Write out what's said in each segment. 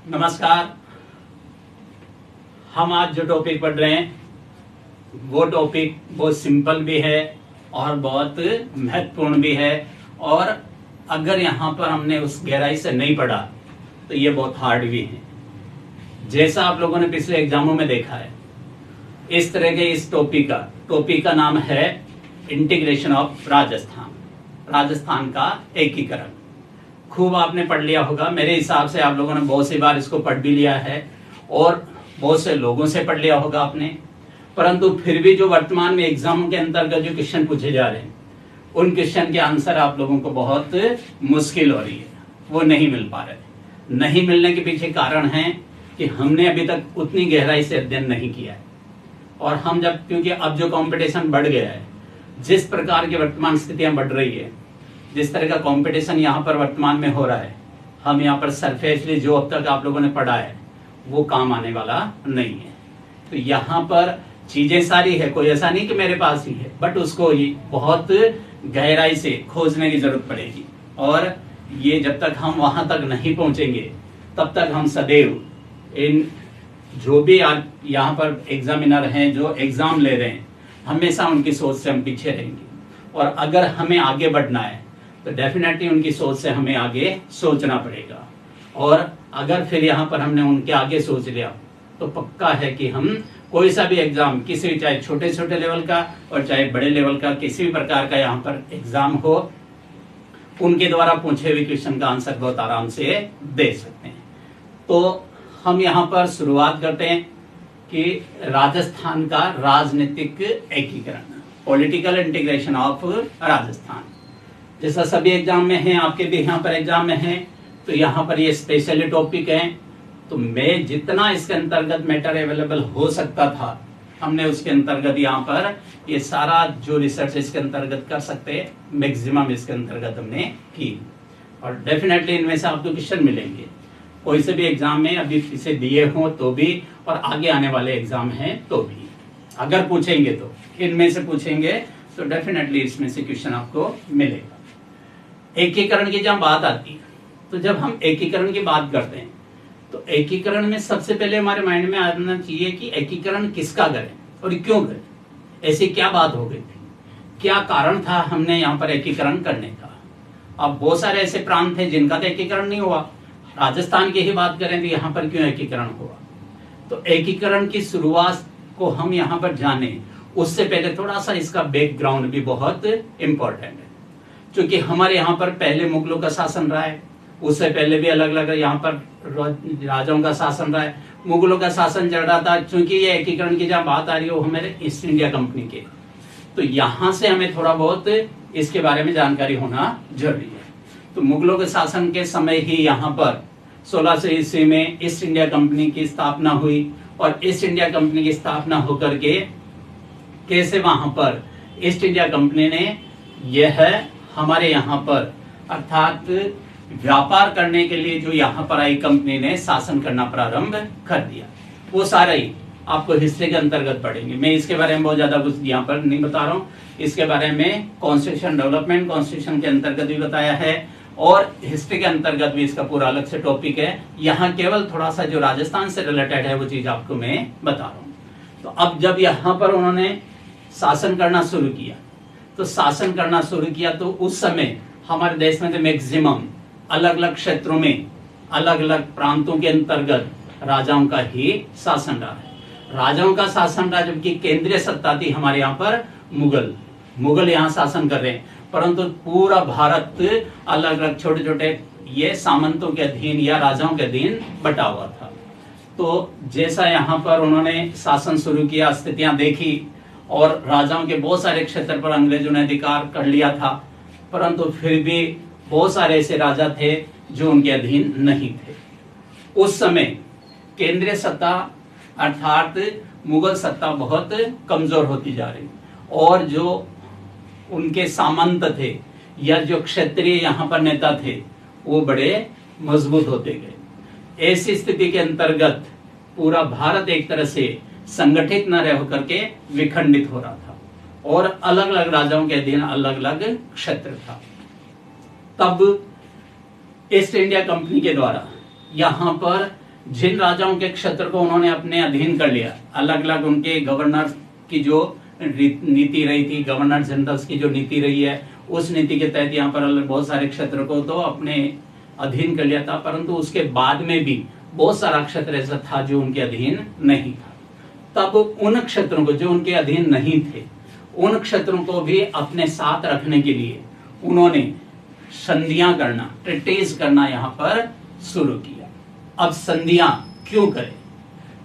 नमस्कार। हम आज जो टॉपिक पढ़ रहे हैं वो टॉपिक बहुत सिंपल भी है और बहुत महत्वपूर्ण भी है, और अगर यहाँ पर हमने उस गहराई से नहीं पढ़ा तो ये बहुत हार्ड भी है। जैसा आप लोगों ने पिछले एग्जामों में देखा है, इस तरह के इस टॉपिक का नाम है इंटीग्रेशन ऑफ राजस्थान का एकीकरण। खूब आपने पढ़ लिया होगा, मेरे हिसाब से आप लोगों ने बहुत सी बार इसको पढ़ भी लिया है और बहुत से लोगों से पढ़ लिया होगा आपने, परंतु फिर भी जो वर्तमान में एग्जाम के अंतर्गत जो क्वेश्चन पूछे जा रहे हैं उन क्वेश्चन के आंसर आप लोगों को बहुत मुश्किल हो रही है, वो नहीं मिल पा रहे। नहीं मिलने के पीछे कारण है कि हमने अभी तक उतनी गहराई से अध्ययन नहीं किया है, और हम जब, क्योंकि अब जो कंपटीशन बढ़ गया है, जिस प्रकार की वर्तमान स्थितियां बढ़ रही है, जिस तरह का कंपटीशन यहाँ पर वर्तमान में हो रहा है, हम यहाँ पर सरफेसली जो अब तक आप लोगों ने पढ़ा है वो काम आने वाला नहीं है। तो यहाँ पर चीजें सारी है, कोई ऐसा नहीं कि मेरे पास ही है, बट उसको ही बहुत गहराई से खोजने की जरूरत पड़ेगी, और ये जब तक हम वहां तक नहीं पहुंचेंगे तब तक हम सदैव इन जो भी यहाँ पर एग्जामिनर हैं, जो एग्जाम ले रहे हैं, हमेशा उनकी सोच से हम पीछे रहेंगे। और अगर हमें आगे बढ़ना है तो डेफिनेटली उनकी सोच से हमें आगे सोचना पड़ेगा, और अगर फिर यहाँ पर हमने उनके आगे सोच लिया तो पक्का है कि हम कोई सा भी एग्जाम, किसी भी, चाहे छोटे छोटे लेवल का और चाहे बड़े लेवल का, किसी भी प्रकार का यहाँ पर एग्जाम हो, उनके द्वारा पूछे हुए क्वेश्चन का आंसर बहुत आराम से दे सकते हैं। तो हम यहाँ पर शुरुआत करते हैं कि राजस्थान का राजनीतिक एकीकरण, पॉलिटिकल इंटीग्रेशन ऑफ राजस्थान। जैसा सभी एग्जाम में है, आपके भी यहाँ पर एग्जाम में है, तो यहाँ पर ये स्पेशली टॉपिक है। तो मैं जितना इसके अंतर्गत मैटर अवेलेबल हो सकता था, हमने उसके अंतर्गत यहाँ पर ये सारा जो रिसर्च इसके अंतर्गत कर सकते हैं, मैक्सिमम इसके अंतर्गत हमने की, और डेफिनेटली इनमें से आपको क्वेश्चन मिलेंगे, कोई से भी एग्जाम में अभी इसे दिए हों तो भी, और आगे आने वाले एग्जाम हैं तो भी। अगर पूछेंगे तो इनमें से पूछेंगे तो डेफिनेटली इसमें से क्वेश्चन आपको मिलेगा। एकीकरण की जब बात आती है, तो जब हम एकीकरण की बात करते हैं तो एकीकरण में सबसे पहले हमारे माइंड में आना चाहिए कि एकीकरण किसका करें और क्यों करें, ऐसी क्या बात हो गई थी, क्या कारण था हमने यहाँ पर एकीकरण करने का। अब बहुत सारे ऐसे प्रांत थे जिनका तो एकीकरण नहीं हुआ, राजस्थान की ही बात करें तो यहाँ पर क्यों एकीकरण हुआ। तो एकीकरण की शुरुआत को हम यहाँ पर जाने उससे पहले थोड़ा सा इसका बैकग्राउंड भी बहुत इंपॉर्टेंट है, क्योंकि हमारे यहाँ पर पहले मुगलों का शासन रहा है, उससे पहले भी अलग अलग यहाँ पर राजाओं का शासन रहा है। मुगलों का शासन चल रहा था, क्योंकि ये एकीकरण की जब बात आ रही है वो हमारे ईस्ट इंडिया कंपनी के, तो यहाँ से हमें थोड़ा बहुत इसके बारे में जानकारी होना जरूरी है। तो मुगलों के शासन के समय ही यहाँ पर 1600 ईस्वी में ईस्ट इंडिया कंपनी की स्थापना हुई, और ईस्ट इंडिया कंपनी की स्थापना होकर के कैसे वहां पर ईस्ट इंडिया कंपनी ने यह हमारे यहाँ पर अर्थात व्यापार करने के लिए जो यहाँ पर आई कंपनी ने शासन करना प्रारंभ कर दिया, वो सारा ही आपको हिस्ट्री के अंतर्गत पढ़ेंगे। मैं इसके बारे में बहुत ज्यादा कुछ यहाँ पर नहीं बता रहा हूँ, इसके बारे में कॉन्स्टिट्यूशन डेवलपमेंट, कॉन्स्टिट्यूशन के अंतर्गत भी बताया है, और हिस्ट्री के अंतर्गत भी इसका पूरा अलग से टॉपिक है। यहाँ केवल थोड़ा सा जो राजस्थान से रिलेटेड है वो चीज आपको मैं बता रहा हूँ। तो अब जब यहाँ पर उन्होंने शासन करना शुरू किया तो उस समय हमारे देश में तो मैक्सिमम अलग अलग क्षेत्रों में अलग अलग प्रांतों के अंतर्गत राजाओं का ही शासन रहा है। राजाओं का शासन रहा, जबकि केंद्रीय सत्ता थी हमारे यहाँ पर मुगल यहाँ शासन कर रहे हैं, परंतु पूरा भारत अलग अलग छोटे छोटे ये सामंतों के अधीन या राजाओं के अधीन बटा हुआ था। तो जैसा यहाँ पर उन्होंने शासन शुरू किया, स्थितियां देखी, और राजाओं के बहुत सारे क्षेत्र पर अंग्रेजों ने अधिकार कर लिया था, परंतु फिर भी बहुत सारे ऐसे राजा थे जो उनके अधीन नहीं थे। उस समय केंद्रीय सत्ता अर्थात मुगल सत्ता बहुत कमजोर होती जा रही, और जो उनके सामंत थे या जो क्षत्रिय यहाँ पर नेता थे वो बड़े मजबूत होते गए। ऐसी स्थिति के अंतर्गत पूरा भारत एक तरह से संगठित न रह करके विखंडित हो रहा था, और अलग अलग राजाओं के अधीन अलग अलग क्षेत्र था। तब ईस्ट इंडिया कंपनी के द्वारा यहाँ पर जिन राजाओं के क्षेत्र को उन्होंने अपने अधीन कर लिया, अलग अलग उनके गवर्नर की जो नीति रही थी, गवर्नर जनरल्स की जो नीति रही है, उस नीति के तहत यहाँ पर बहुत सारे क्षेत्र को तो अपने अधीन कर लिया था, परंतु उसके बाद में भी बहुत सारा क्षेत्र ऐसा था जो उनके अधीन नहीं था। तब उन क्षेत्रों को जो उनके अधीन नहीं थे, उन क्षेत्रों को भी अपने साथ रखने के लिए उन्होंने संधियां करना, ट्रीटीज करना यहाँ पर शुरू किया। अब संधियां क्यों करें?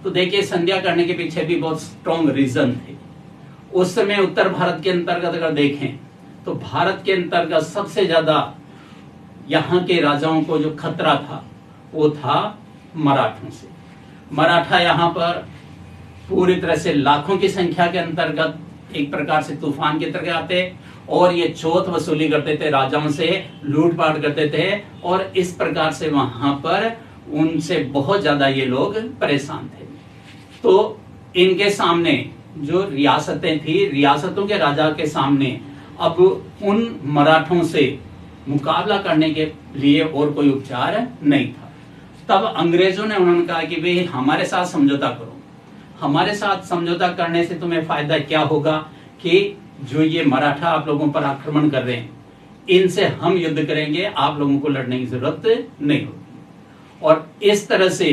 तो देखिए, संधियां करने के पीछे भी बहुत स्ट्रॉन्ग रीजन थे। उस समय उत्तर भारत के अंतर्गत अगर देखें तो भारत के अंतर्गत सबसे ज्यादा यहाँ के राजाओं को जो खतरा था वो था मराठों से। मराठा यहाँ पर पूरी तरह से लाखों की संख्या के अंतर्गत एक प्रकार से तूफान की तरह आते और ये चौथ वसूली करते थे, राजाओं से लूटपाट करते थे और इस प्रकार से वहां पर उनसे बहुत ज्यादा ये लोग परेशान थे। तो इनके सामने जो रियासतें थी, रियासतों के राजा के सामने अब उन मराठों से मुकाबला करने के लिए और कोई उपचार नहीं था। तब अंग्रेजों ने उन्होंने कहा कि भाई हमारे साथ समझौता करो, हमारे साथ समझौता करने से तुम्हें फायदा क्या होगा कि जो ये मराठा आप लोगों पर आक्रमण कर रहे हैं, इनसे हम युद्ध करेंगे, आप लोगों को लड़ने की जरूरत नहीं होगी और इस तरह से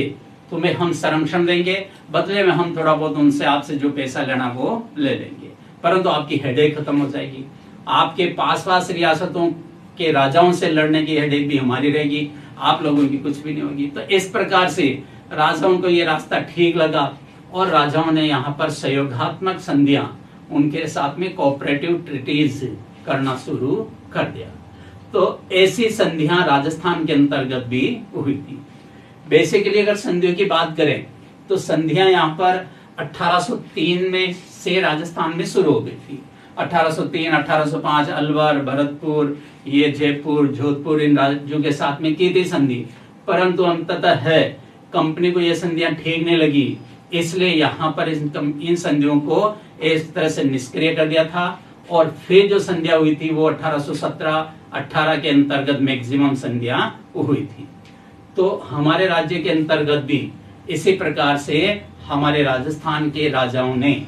तुम्हें हम संरक्षण देंगे, बदले में हम थोड़ा बहुत उनसे आपसे जो पैसा लेना वो ले लेंगे, परंतु आपकी हेडेक खत्म हो जाएगी, आपके पास रियासतों के राजाओं से लड़ने की हेडेक भी हमारी रहेगी, आप लोगों की कुछ भी नहीं होगी। तो इस प्रकार से राजाओं को ये रास्ता ठीक लगा और राजाओं ने यहाँ पर सहयोगात्मक संधियां उनके साथ में कोऑपरेटिव ट्रीटीज करना शुरू कर दिया। तो ऐसी संधियां राजस्थान के अंतर्गत भी हुई थी। बेसिकली अगर संधियों की बात करें तो संधियां यहाँ पर 1803 में से राजस्थान में शुरू हो गई थी। 1803, 1805 अलवर, भरतपुर, ये जयपुर, जोधपुर, इन राज्यों के साथ में की थी संधि, परंतु अंततः है कंपनी को ये संधियां ठीक नहीं लगी, इसलिए यहाँ पर इन संधियों को इस तरह से निष्क्रिय कर दिया था और फिर जो संधियां हुई थी वो 1817-18 के अंतर्गत मैक्सिमम संधियां हुई थी। तो हमारे राज्य के अंतर्गत भी इसी प्रकार से हमारे राजस्थान के राजाओं ने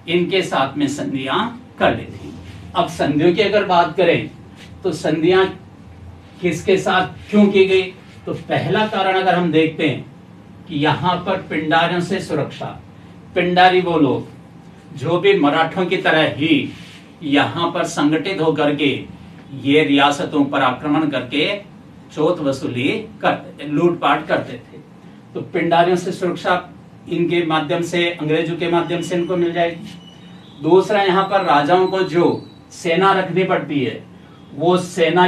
इनके साथ में संधियां कर ली थी। अब संधियों की अगर बात करें तो संधियां किसके साथ क्यों की गई, तो पहला कारण अगर हम देखते हैं कि यहाँ पर पिंडारियों से सुरक्षा। पिंडारी वो लोग जो भी मराठों की तरह ही यहाँ पर संगठित होकर के ये रियासतों पर आक्रमण करके चौथ वसूली करते थे, लूटपाट करते थे। तो पिंडारियों से सुरक्षा इनके माध्यम से, अंग्रेजों के माध्यम से इनको मिल जाएगी। दूसरा, यहाँ पर राजाओं को जो सेना रखनी पड़ती है वो सेना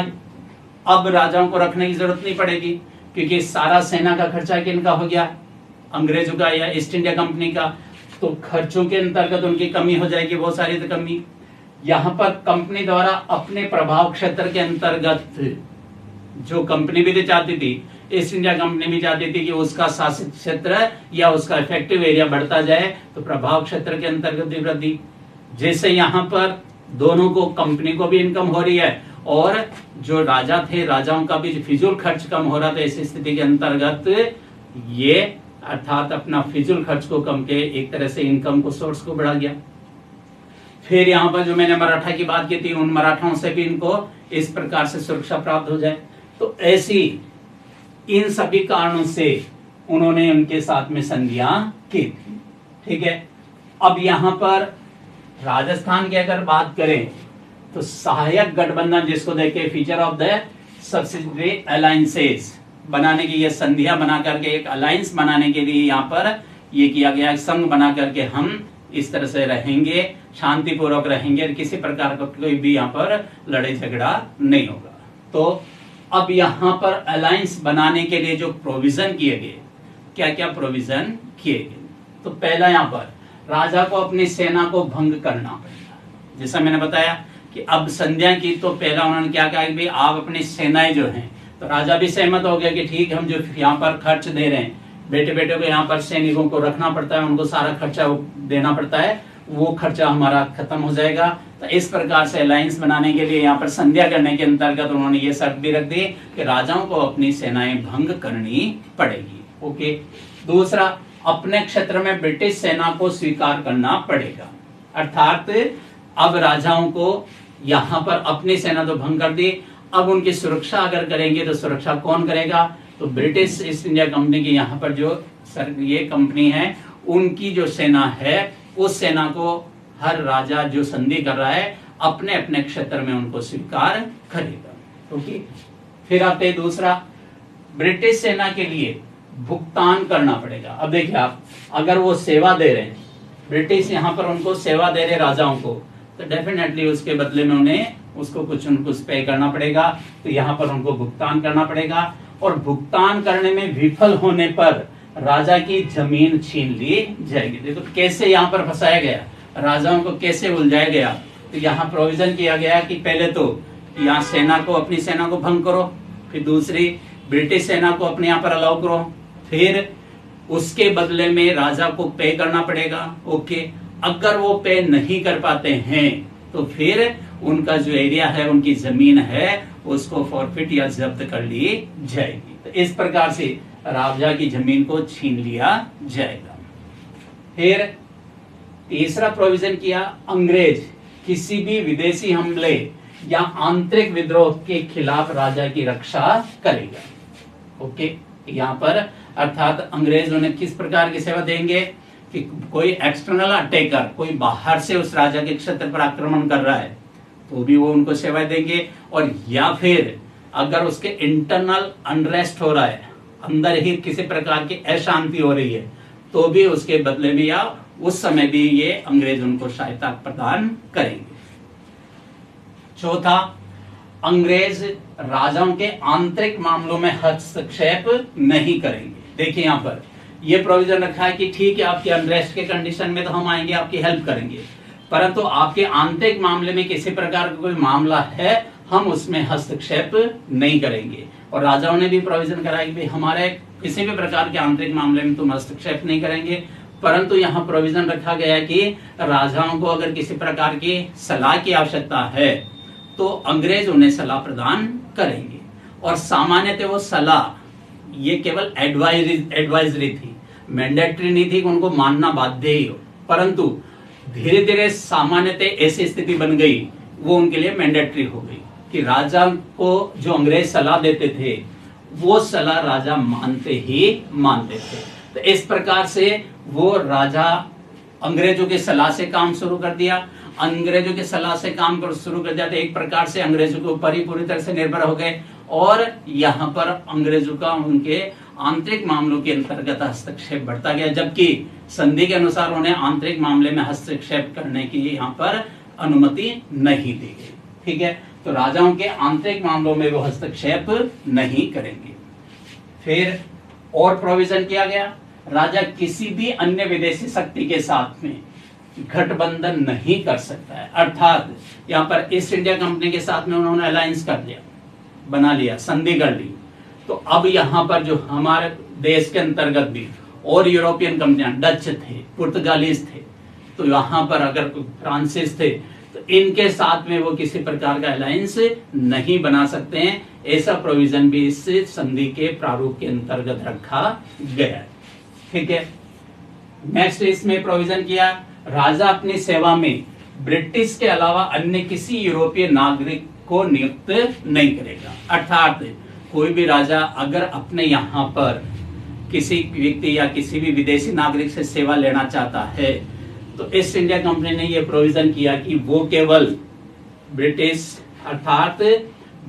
अब राजाओं को रखने की जरूरत नहीं पड़ेगी, क्योंकि सारा सेना का खर्चा किनका हो गया, अंग्रेजों का या ईस्ट इंडिया कंपनी का। तो खर्चों के अंतर्गत उनकी कमी हो जाएगी, बहुत सारी तो कमी। यहाँ पर कंपनी द्वारा अपने प्रभाव क्षेत्र के अंतर्गत जो कंपनी भी चाहती थी, ईस्ट इंडिया कंपनी भी चाहती थी कि उसका शासित क्षेत्र या उसका इफेक्टिव एरिया बढ़ता जाए, तो प्रभाव क्षेत्र के अंतर्गत भी वृद्धि। जैसे यहाँ पर दोनों को, कंपनी को भी इनकम हो रही है और जो राजा थे, राजाओं का भी फिजूल खर्च कम हो रहा था। इस स्थिति के अंतर्गत ये अर्थात अपना फिजूल खर्च को कम के एक तरह से इनकम को, सोर्स को बढ़ा गया। फिर यहाँ पर जो मैंने मराठा की बात की थी, उन मराठाओं से भी इनको इस प्रकार से सुरक्षा प्राप्त हो जाए। तो ऐसी इन सभी कारणों से उन्होंने उनके साथ में संधियां की थी। ठीक है। अब यहाँ पर राजस्थान की अगर बात करें तो सहायक गठबंधन, जिसको देखे feature of the subsidiary alliances बनाने की, ये संधियां बना करके एक अलायंस बनाने के लिए यहाँ पर ये किया गया, संघ बना करके हम इस तरह से रहेंगे, शांतिपूर्वक रहेंगे, किसी प्रकार का कोई भी यहाँ पर लड़ाई झगड़ा नहीं होगा। तो अब यहाँ पर अलायंस बनाने के लिए जो प्रोविजन किए गए, क्या क्या प्रोविजन किए गए, तो पहला यहाँ पर राजा को अपनी सेना को भंग करना पड़ेगा। जैसा मैंने बताया कि अब संध्या की, तो पहला उन्होंने क्या कहा कि भाई आप अपनी सेनाएं जो हैं, तो राजा भी सहमत हो गया कि ठीक है, हम जो यहाँ पर खर्च दे रहे हैं, बेटे बेटे को यहाँ पर सैनिकों को रखना पड़ता है, उनको सारा खर्चा देना पड़ता है, वो खर्चा हमारा खत्म हो जाएगा। तो इस प्रकार से अलायंस बनाने के लिए यहाँ पर संध्या करने के अंतर्गत उन्होंने ये शर्त भी रख दी कि राजाओं को अपनी सेनाएं भंग करनी पड़ेगी। ओके। दूसरा, अपने क्षेत्र में ब्रिटिश सेना को स्वीकार करना पड़ेगा। अर्थात अब राजाओं को यहाँ पर अपनी सेना तो भंग कर दी, अब उनकी सुरक्षा अगर करेंगे तो सुरक्षा कौन करेगा? तो ब्रिटिश ईस्ट इंडिया कंपनी की यहाँ पर जो ये कंपनी है उनकी जो सेना है उस सेना को हर राजा जो संधि कर रहा है अपने अपने क्षेत्र में उनको स्वीकार करेगा। ओके। फिर आते हैं दूसरा, ब्रिटिश सेना के लिए भुगतान करना पड़ेगा। अब देखिए आप, अगर वो सेवा दे रहे हैं, ब्रिटिश यहाँ पर उनको सेवा दे रहे राजाओं को, तो डेफिनेटली उसके बदले में उन्हें उसको कुछ उनको पे करना पड़ेगा। तो यहाँ पर उनको भुगतान करना पड़ेगा, और भुगतान करने में विफल होने पर राजा की जमीन छीन ली जाएगी। देखो कैसे यहाँ पर फंसाया गया, राजाओं को कैसे उलझाया गया। तो यहाँ प्रोविजन किया गया कि पहले तो यहाँ सेना को, अपनी सेना को भंग करो, फिर दूसरी ब्रिटिश सेना को अपने यहाँ पर अलाउ करो, फिर उसके बदले में राजा को पे करना पड़ेगा। ओके। अगर वो पे नहीं कर पाते हैं तो फिर उनका जो एरिया है, उनकी जमीन है, उसको फॉरफिट या जब्त कर ली जाएगी। तो इस प्रकार से राजा की जमीन को छीन लिया जाएगा। फिर तीसरा प्रोविजन किया, अंग्रेज किसी भी विदेशी हमले या आंतरिक विद्रोह के खिलाफ राजा की रक्षा करेगा। ओके। यहाँ पर अर्थात अंग्रेज उन्हें किस प्रकार की सेवा देंगे कि कोई एक्सटर्नल अटैकर, कोई बाहर से उस राजा के क्षेत्र पर आक्रमण कर रहा है तो भी वो उनको सेवा देंगे, और या फिर अगर उसके इंटरनल अनरेस्ट हो रहा है, अंदर ही किसी प्रकार की अशांति हो रही है, तो भी उसके बदले में या उस समय भी ये अंग्रेज उनको सहायता प्रदान करेंगे। चौथा, अंग्रेज राजाओं के आंतरिक मामलों में हस्तक्षेप नहीं करेंगे। देखिए यहाँ पर ये प्रोविजन रखा है कि ठीक है, आपके अनरेस्ट के कंडीशन में तो हम आएंगे, आपकी हेल्प करेंगे, परंतु आपके आंतरिक मामले में किसी प्रकार का कोई मामला है, हम उसमें हस्तक्षेप नहीं करेंगे। और राजाओं ने भी प्रोविजन कराया कि भाई हमारे किसी भी प्रकार के आंतरिक मामले में तुम हस्तक्षेप नहीं करेंगे, परंतु यहाँ प्रोविजन रखा गया कि राजाओं को अगर किसी प्रकार की सलाह की आवश्यकता है तो अंग्रेज उन्हें सलाह प्रदान करेंगे। और सामान्यतः वो सलाह ये केवल एडवाइजरी थी, मैंडेटरी नहीं थी कि उनको मानना बाध्य ही हो, परंतु धीरे धीरे सामान्यतः ऐसी स्थिति बन गई, वो उनके लिए मैंडेटरी हो गई कि राजा को जो अंग्रेज सलाह देते थे वो सलाह राजा मानते थे। तो इस प्रकार से वो राजा अंग्रेजों की सलाह से काम शुरू कर दिया, अंग्रेजों की सलाह से काम शुरू कर दिया, तो एक प्रकार से अंग्रेजों के ऊपर ही पूरी तरह से निर्भर हो गए, और यहाँ पर अंग्रेजों का उनके आंतरिक मामलों के अंतर्गत हस्तक्षेप बढ़ता गया, जबकि संधि के अनुसार उन्हें आंतरिक मामले में हस्तक्षेप करने की यहाँ पर अनुमति नहीं दी गई। ठीक है, तो राजाओं के आंतरिक मामलों में वो हस्तक्षेप नहीं करेंगे। फिर और प्रोविजन किया गया, राजा किसी भी अन्य विदेशी शक्ति के साथ में गठबंधन नहीं कर सकता है। अर्थात यहाँ पर ईस्ट इंडिया कंपनी के साथ में उन्होंने अलायंस कर लिया, बना लिया, संधि कर ली, तो अब यहाँ पर जो हमारे देश के अंतर्गत भी और यूरोपियन कंपनियां, डच थे, पुर्तगालीज थे, तो यहाँ पर अगर फ्रांसीस थे, तो इनके साथ में वो किसी प्रकार का अलायंस नहीं बना सकते हैं। ऐसा प्रोविजन भी इस संधि के प्रारूप के अंतर्गत रखा गया है। ठीक है, नेक्स्ट इसमें प्रोविजन किया, राजा अपनी सेवा में ब्रिटिश के अलावा अन्य किसी यूरोपीय नागरिक को नियुक्त नहीं करेगा। अर्थात कोई भी राजा अगर अपने यहाँ पर किसी व्यक्ति या किसी भी विदेशी नागरिक से सेवा लेना चाहता है, तो ईस्ट इंडिया कंपनी ने यह प्रोविजन किया कि वो केवल ब्रिटिश अर्थात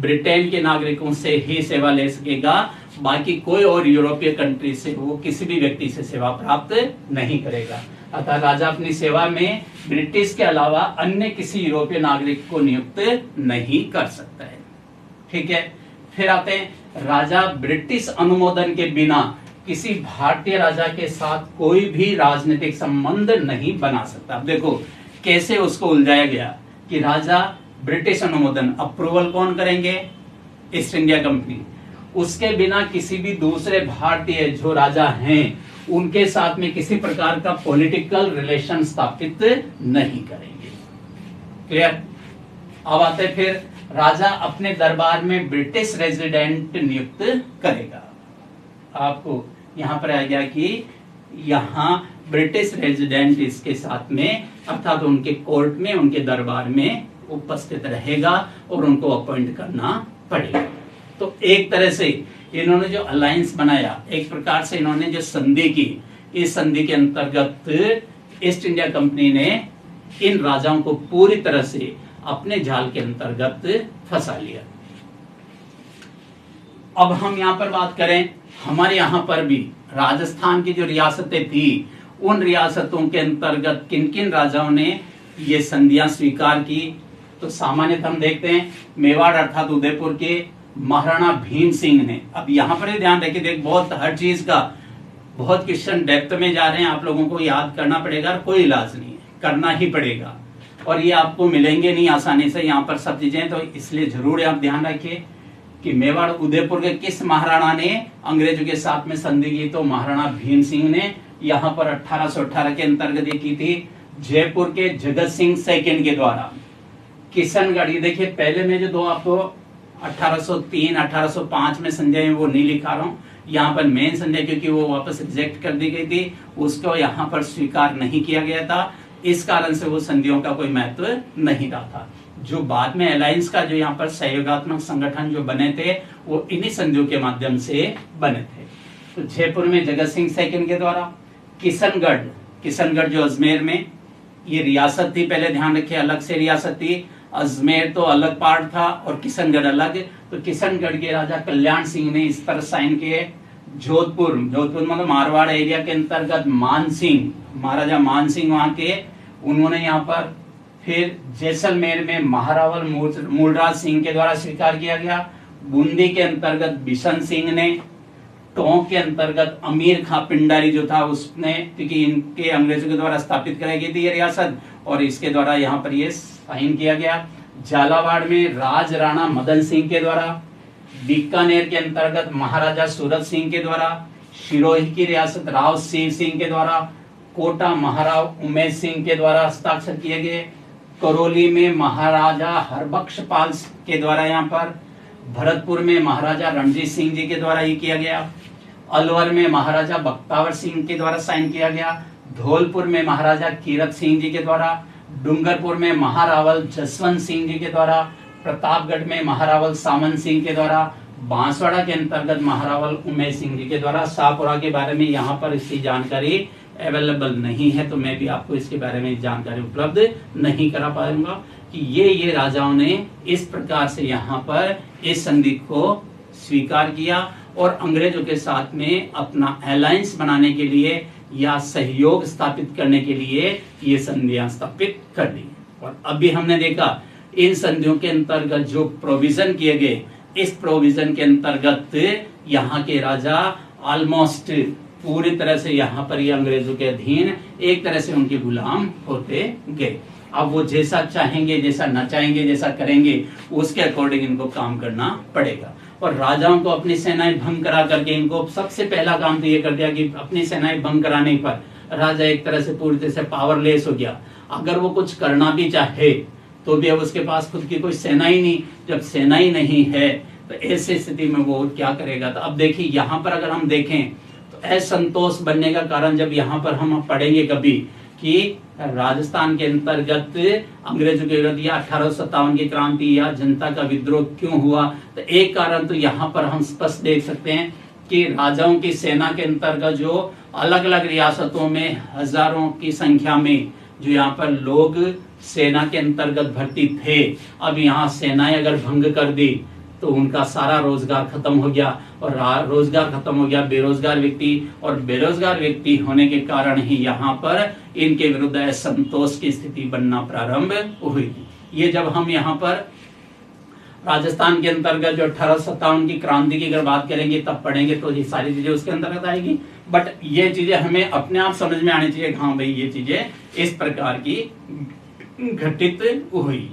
ब्रिटेन के नागरिकों से ही सेवा ले सकेगा, बाकी कोई और यूरोपीय कंट्री से वो किसी भी व्यक्ति से सेवा प्राप्त नहीं करेगा। अतः राजा अपनी सेवा में ब्रिटिश के अलावा अन्य किसी यूरोपीय नागरिक को नियुक्त नहीं कर सकता है। ठीक है, फिर आते हैं, राजा ब्रिटिश अनुमोदन के बिना किसी भारतीय राजा के साथ कोई भी राजनीतिक संबंध नहीं बना सकता। अब देखो कैसे उसको उलझाया गया कि राजा ब्रिटिश अनुमोदन, अप्रूवल कौन करेंगे? East India company. उसके बिना किसी भी दूसरे भारतीय जो राजा हैं उनके साथ में किसी प्रकार का पॉलिटिकल रिलेशन स्थापित नहीं करेंगे। क्लियर। अब आते फिर राजा अपने दरबार में ब्रिटिश रेजिडेंट नियुक्त करेगा। आपको यहां पर आ गया कि यहां ब्रिटिश रेजिडेंट इसके साथ में अर्थात उनके कोर्ट में, उनके दरबार में उपस्थित रहेगा और उनको अपॉइंट करना पड़ेगा। तो एक तरह से इन्होंने जो अलायंस बनाया, एक प्रकार से इन्होंने जो संधि की, इस संधि के अंतर्गत ईस्ट इंडिया कंपनी ने इन राजाओं को पूरी तरह से अपने जाल के अंतर्गत फंसा लिया। अब हम यहां पर बात करें, हमारे यहां पर भी राजस्थान की जो रियासतें थी, उन रियासतों के अंतर्गत किन किन राजाओं ने ये संधियां स्वीकार की। तो सामान्यतः हम देखते हैं मेवाड़ अर्थात उदयपुर के महाराणा भीम सिंह ने। अब यहां पर ध्यान रखिए, देख बहुत हर चीज का बहुत क्वेश्चन डेप्थ में जा रहे हैं, आप लोगों को याद करना पड़ेगा, कोई इलाज नहीं है, करना ही पड़ेगा और ये आपको मिलेंगे नहीं आसानी से यहाँ पर सब चीजें। तो इसलिए जरूर आप ध्यान रखिए कि मेवाड़ उदयपुर के किस महाराणा ने अंग्रेजों के साथ में संधि की। तो महाराणा भीम सिंह ने यहाँ पर 1818 के अंतर्गत ये की थी। जयपुर के जगत सिंह सेकंड के द्वारा किशनगढ़, ये देखिए पहले में जो दो आपको 1803 1805 में संजय वो नहीं लिखा रहा हूँ, यहाँ पर मेन संजय क्योंकि वो वापस रिजेक्ट कर दी गई थी, उसको यहाँ पर स्वीकार नहीं किया गया था, इस कारण से वो संधियों का कोई महत्व नहीं रहा था। जो बाद में अलायंस का जो यहाँ पर सहयोगात्मक संगठन जो बने थे वो इन्हीं संधियों के माध्यम से बने थे। तो जयपुर में जगत सिंह सेकंड के द्वारा, किशनगढ़ जो अजमेर में ये रियासत थी, पहले ध्यान रखिए अलग से रियासत थी, अजमेर तो अलग पार्ट था और किशनगढ़ अलग। तो किशनगढ़ के राजा कल्याण सिंह ने इस पर साइन किए। जोधपुर मतलब मारवाड़ एरिया के अंतर्गत महाराजा मान सिंह वहां के, उन्होंने यहाँ पर फिर जैसलमेर में महारावल मूलराज सिंह के द्वारा स्वीकार किया गया। बूंदी के अंतर्गत बिशन सिंह ने, टोंक के अंतर्गत अमीर खां पिंडारी जो था उसने, क्योंकि इनके अंग्रेजों के द्वारा स्थापित कराई गई थी ये रियासत और इसके द्वारा यहाँ पर ये साइन किया गया। झालावाड़ में राज राणा मदन सिंह के द्वारा, बीकानेर के अंतर्गत महाराजा सूरत सिंह के द्वारा, सिरोही की रियासत राव शिव सिंह के द्वारा, कोटा महाराव उमेश सिंह के द्वारा हस्ताक्षर किए गए। करौली में महाराजा हरबख्श पाल के द्वारा, यहाँ पर भरतपुर में महाराजा रणजीत सिंह जी के द्वारा ये किया गया। अलवर में महाराजा बख्तावर सिंह के द्वारा साइन किया गया। धौलपुर में महाराजा कीरत सिंह जी के द्वारा, डूंगरपुर में महारावल जसवंत सिंह जी के द्वारा, प्रतापगढ़ में महारावल सामंत सिंह के द्वारा, बांसवाड़ा के अंतर्गत महारावल उमेश सिंह जी के द्वारा। शाहपुरा के बारे में यहाँ पर इसकी जानकारी अवेलेबल नहीं है, तो मैं भी आपको इसके बारे में जानकारी उपलब्ध नहीं करा पाऊंगा कि ये राजाओं ने इस प्रकार से यहाँ पर इस संधि को स्वीकार किया और अंग्रेजों के साथ में अपना अलायंस बनाने के लिए या सहयोग स्थापित करने के लिए ये संधियां स्थापित कर दी। और अभी हमने देखा इन संधियों के अंतर्गत जो प्रोविजन किए गए, इस प्रोविजन के अंतर्गत यहाँ के राजा ऑलमोस्ट पूरी तरह से यहाँ पर ये अंग्रेजों के अधीन एक तरह से उनके गुलाम होते गए। अब वो जैसा चाहेंगे, जैसा न चाहेंगे, जैसा करेंगे उसके अकॉर्डिंग इनको काम करना पड़ेगा। और राजाओं को अपनी सेनाएं भंग करा करके इनको सबसे पहला काम तो ये कर दिया कि अपनी सेनाएं भंग कराने पर राजा एक तरह से पूरी तरह से पावरलेस हो गया। अगर वो कुछ करना भी चाहे तो भी अब उसके पास खुद की कोई सेना ही नहीं। जब सेना ही नहीं है तो ऐसी स्थिति में वो क्या करेगा। तो अब देखिए यहाँ पर अगर हम देखें तो असंतोष बनने का कारण जब यहाँ पर हम पढ़ेंगे कभी कि राजस्थान के अंतर्गत अंग्रेजों के विरुद्ध या 1857 की क्रांति या जनता का विद्रोह क्यों हुआ, तो एक कारण तो यहाँ पर हम स्पष्ट देख सकते हैं कि राजाओं की सेना के अंतर्गत जो अलग अलग रियासतों में हजारों की संख्या में जो यहाँ पर लोग सेना के अंतर्गत भर्ती थे, अब यहाँ सेनाएं अगर भंग कर दी तो उनका सारा रोजगार खत्म हो गया और रोजगार खत्म हो गया बेरोजगार व्यक्ति, और बेरोजगार व्यक्ति होने के कारण ही यहाँ पर इनके विरुद्ध असंतोष की स्थिति बनना प्रारंभ हुई। ये जब हम यहाँ पर राजस्थान के अंतर्गत जो 1857 की क्रांति की अगर बात करेंगे तब पढ़ेंगे तो ये सारी चीजें उसके अंतर्गत आएगी। बट ये चीजें हमें अपने आप समझ में आनी चाहिए, हाँ भाई ये चीजें इस प्रकार की घटित हुई।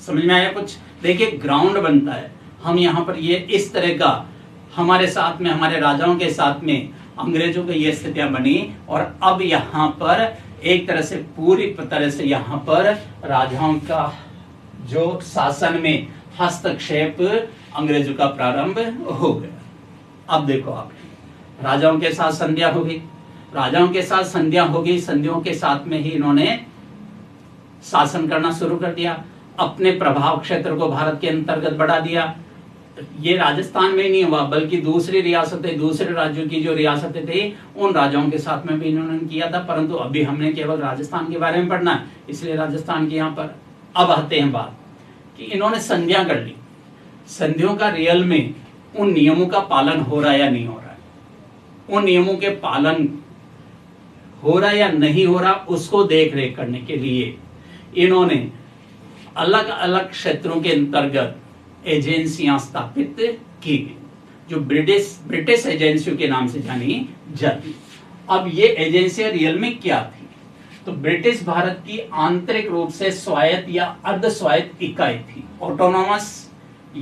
समझ में आया कुछ? देखिए ग्राउंड बनता है। हम यहाँ पर ये इस तरह का हमारे साथ में हमारे राजाओं के साथ में अंग्रेजों की ये स्थितियां बनी और अब यहाँ पर एक तरह से पूरी तरह से यहाँ पर राजाओं का जो शासन में हस्तक्षेप अंग्रेजों का प्रारंभ हो गया। अब देखो आप, राजाओं के साथ संधियां हो गई, राजाओं के साथ संधियां हो गई, संधियों के साथ में ही इन्होंने शासन करना शुरू कर दिया, अपने प्रभाव क्षेत्र को भारत के अंतर्गत बढ़ा दिया। ये राजस्थान में ही नहीं हुआ बल्कि दूसरी रियासतें, दूसरे राज्यों की जो रियासतें थी उन राजाओं के साथ में भी इन्होंने किया था, परंतु अभी हमने केवल राजस्थान के बारे में पढ़ना है, इसलिए राजस्थान के यहाँ पर अब आते हैं बात कि इन्होंने संधियां कर ली। संधियों का रियल में उन नियमों का पालन हो रहा है या नहीं हो रहा है, उन नियमों के पालन हो रहा है या नहीं हो रहा, उसको देख रेख करने के लिए इन्होंने अलग अलग क्षेत्रों के अंतर्गत एजेंसियां स्थापित की गई, जो ब्रिटिश एजेंसियों के नाम से जानी जाती। अब ये एजेंसियां रियल में क्या थी? तो ब्रिटिश भारत की आंतरिक रूप से स्वायत्त या अर्ध स्वायत्त इकाई थी, ऑटोनोमस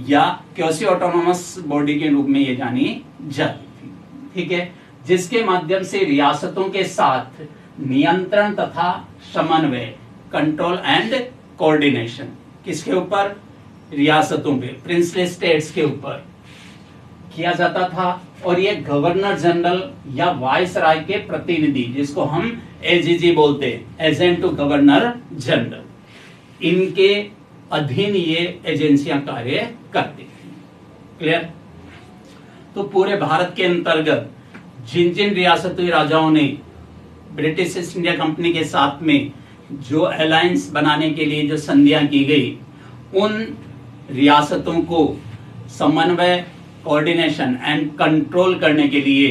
या क्वासी ऑटोनोमस बॉडी के रूप में ये जानी जाती थी, ठीक है, जिसके माध्यम से रियासतों के साथ नियंत्रण तथा समन्वय, कंट्रोल एंड कोऑर्डिनेशन किसके ऊपर? रियासतों पे, प्रिंसली स्टेट्स के ऊपर किया जाता था। और ये गवर्नर जनरल या वाइस राय के प्रतिनिधि, जिसको हम एजीजी बोलते हैं, एजेंट टू गवर्नर जनरल, इनके अधीन ये एजेंसियां कार्य करती थी। क्लियर? तो पूरे भारत के अंतर्गत जिन जिन रियासती राजाओं ने ब्रिटिश ईस्ट इंडिया कंपनी के साथ में जो अलायंस बनाने के लिए जो संधियां की गई, उन रियासतों को समन्वय, कोऑर्डिनेशन एंड कंट्रोल करने के लिए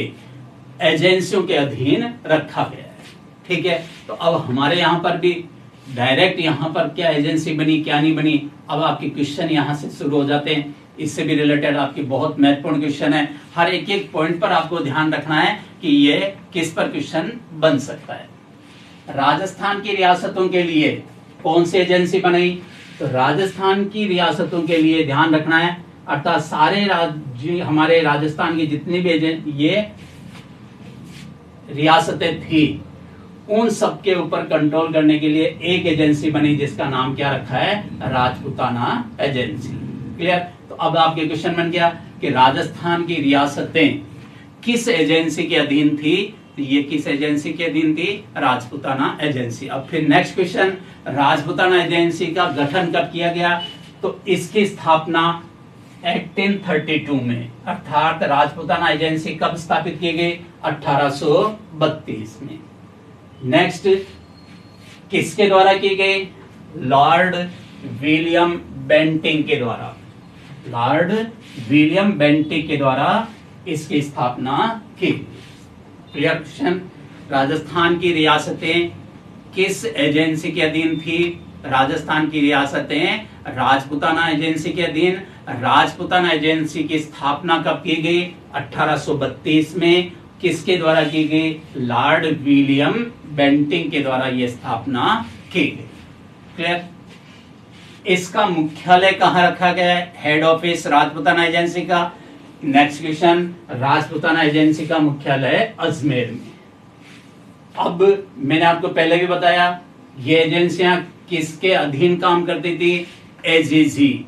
एजेंसियों के अधीन रखा गया है, ठीक है। तो अब हमारे यहाँ पर भी डायरेक्ट यहाँ पर क्या एजेंसी बनी, क्या नहीं बनी, अब आपके क्वेश्चन यहाँ से शुरू हो जाते हैं। इससे भी रिलेटेड आपकी बहुत महत्वपूर्ण क्वेश्चन है, हर एक एक पॉइंट पर आपको ध्यान रखना है कि ये किस पर क्वेश्चन बन सकता है। राजस्थान की रियासतों के लिए कौन सी एजेंसी बनाई? तो राजस्थान की रियासतों के लिए ध्यान रखना है, अर्थात सारे राज्य, हमारे राजस्थान की जितनी भी ये रियासतें थी, उन सब के ऊपर कंट्रोल करने के लिए एक एजेंसी बनी, जिसका नाम क्या रखा है? राजपूताना एजेंसी। क्लियर? तो अब आपके क्वेश्चन बन गया कि राजस्थान की रियासतें किस एजेंसी के अधीन थी? तो ये किस एजेंसी के अधीन थी? राजपूताना एजेंसी। अब फिर नेक्स्ट क्वेश्चन, राजपूताना एजेंसी का गठन कब किया गया? तो इसकी स्थापना 1832 में, अर्थात राजपूताना एजेंसी कब स्थापित की गई? 1832 में। नेक्स्ट, किसके द्वारा की गई? लॉर्ड विलियम बेंटिंग के द्वारा, लॉर्ड विलियम बेंटिंग के द्वारा इसकी स्थापना की। Clear question? राजस्थान की रियासतें किस एजेंसी के अधीन थी? राजस्थान की रियासतें राजपूताना एजेंसी के अधीन। राजपूताना एजेंसी की स्थापना कब की गई? 1832 में। किसके द्वारा की गई? लॉर्ड विलियम बेंटिंग के द्वारा यह स्थापना की गई। क्लियर? इसका मुख्यालय कहां रखा गया है? हेड ऑफिस राजपूताना एजेंसी का। नेक्स्ट क्वेश्चन, राजपूताना एजेंसी का मुख्यालय अजमेर में। अब मैंने आपको पहले भी बताया, ये एजेंसियां किसके अधीन काम करती थी? AGG,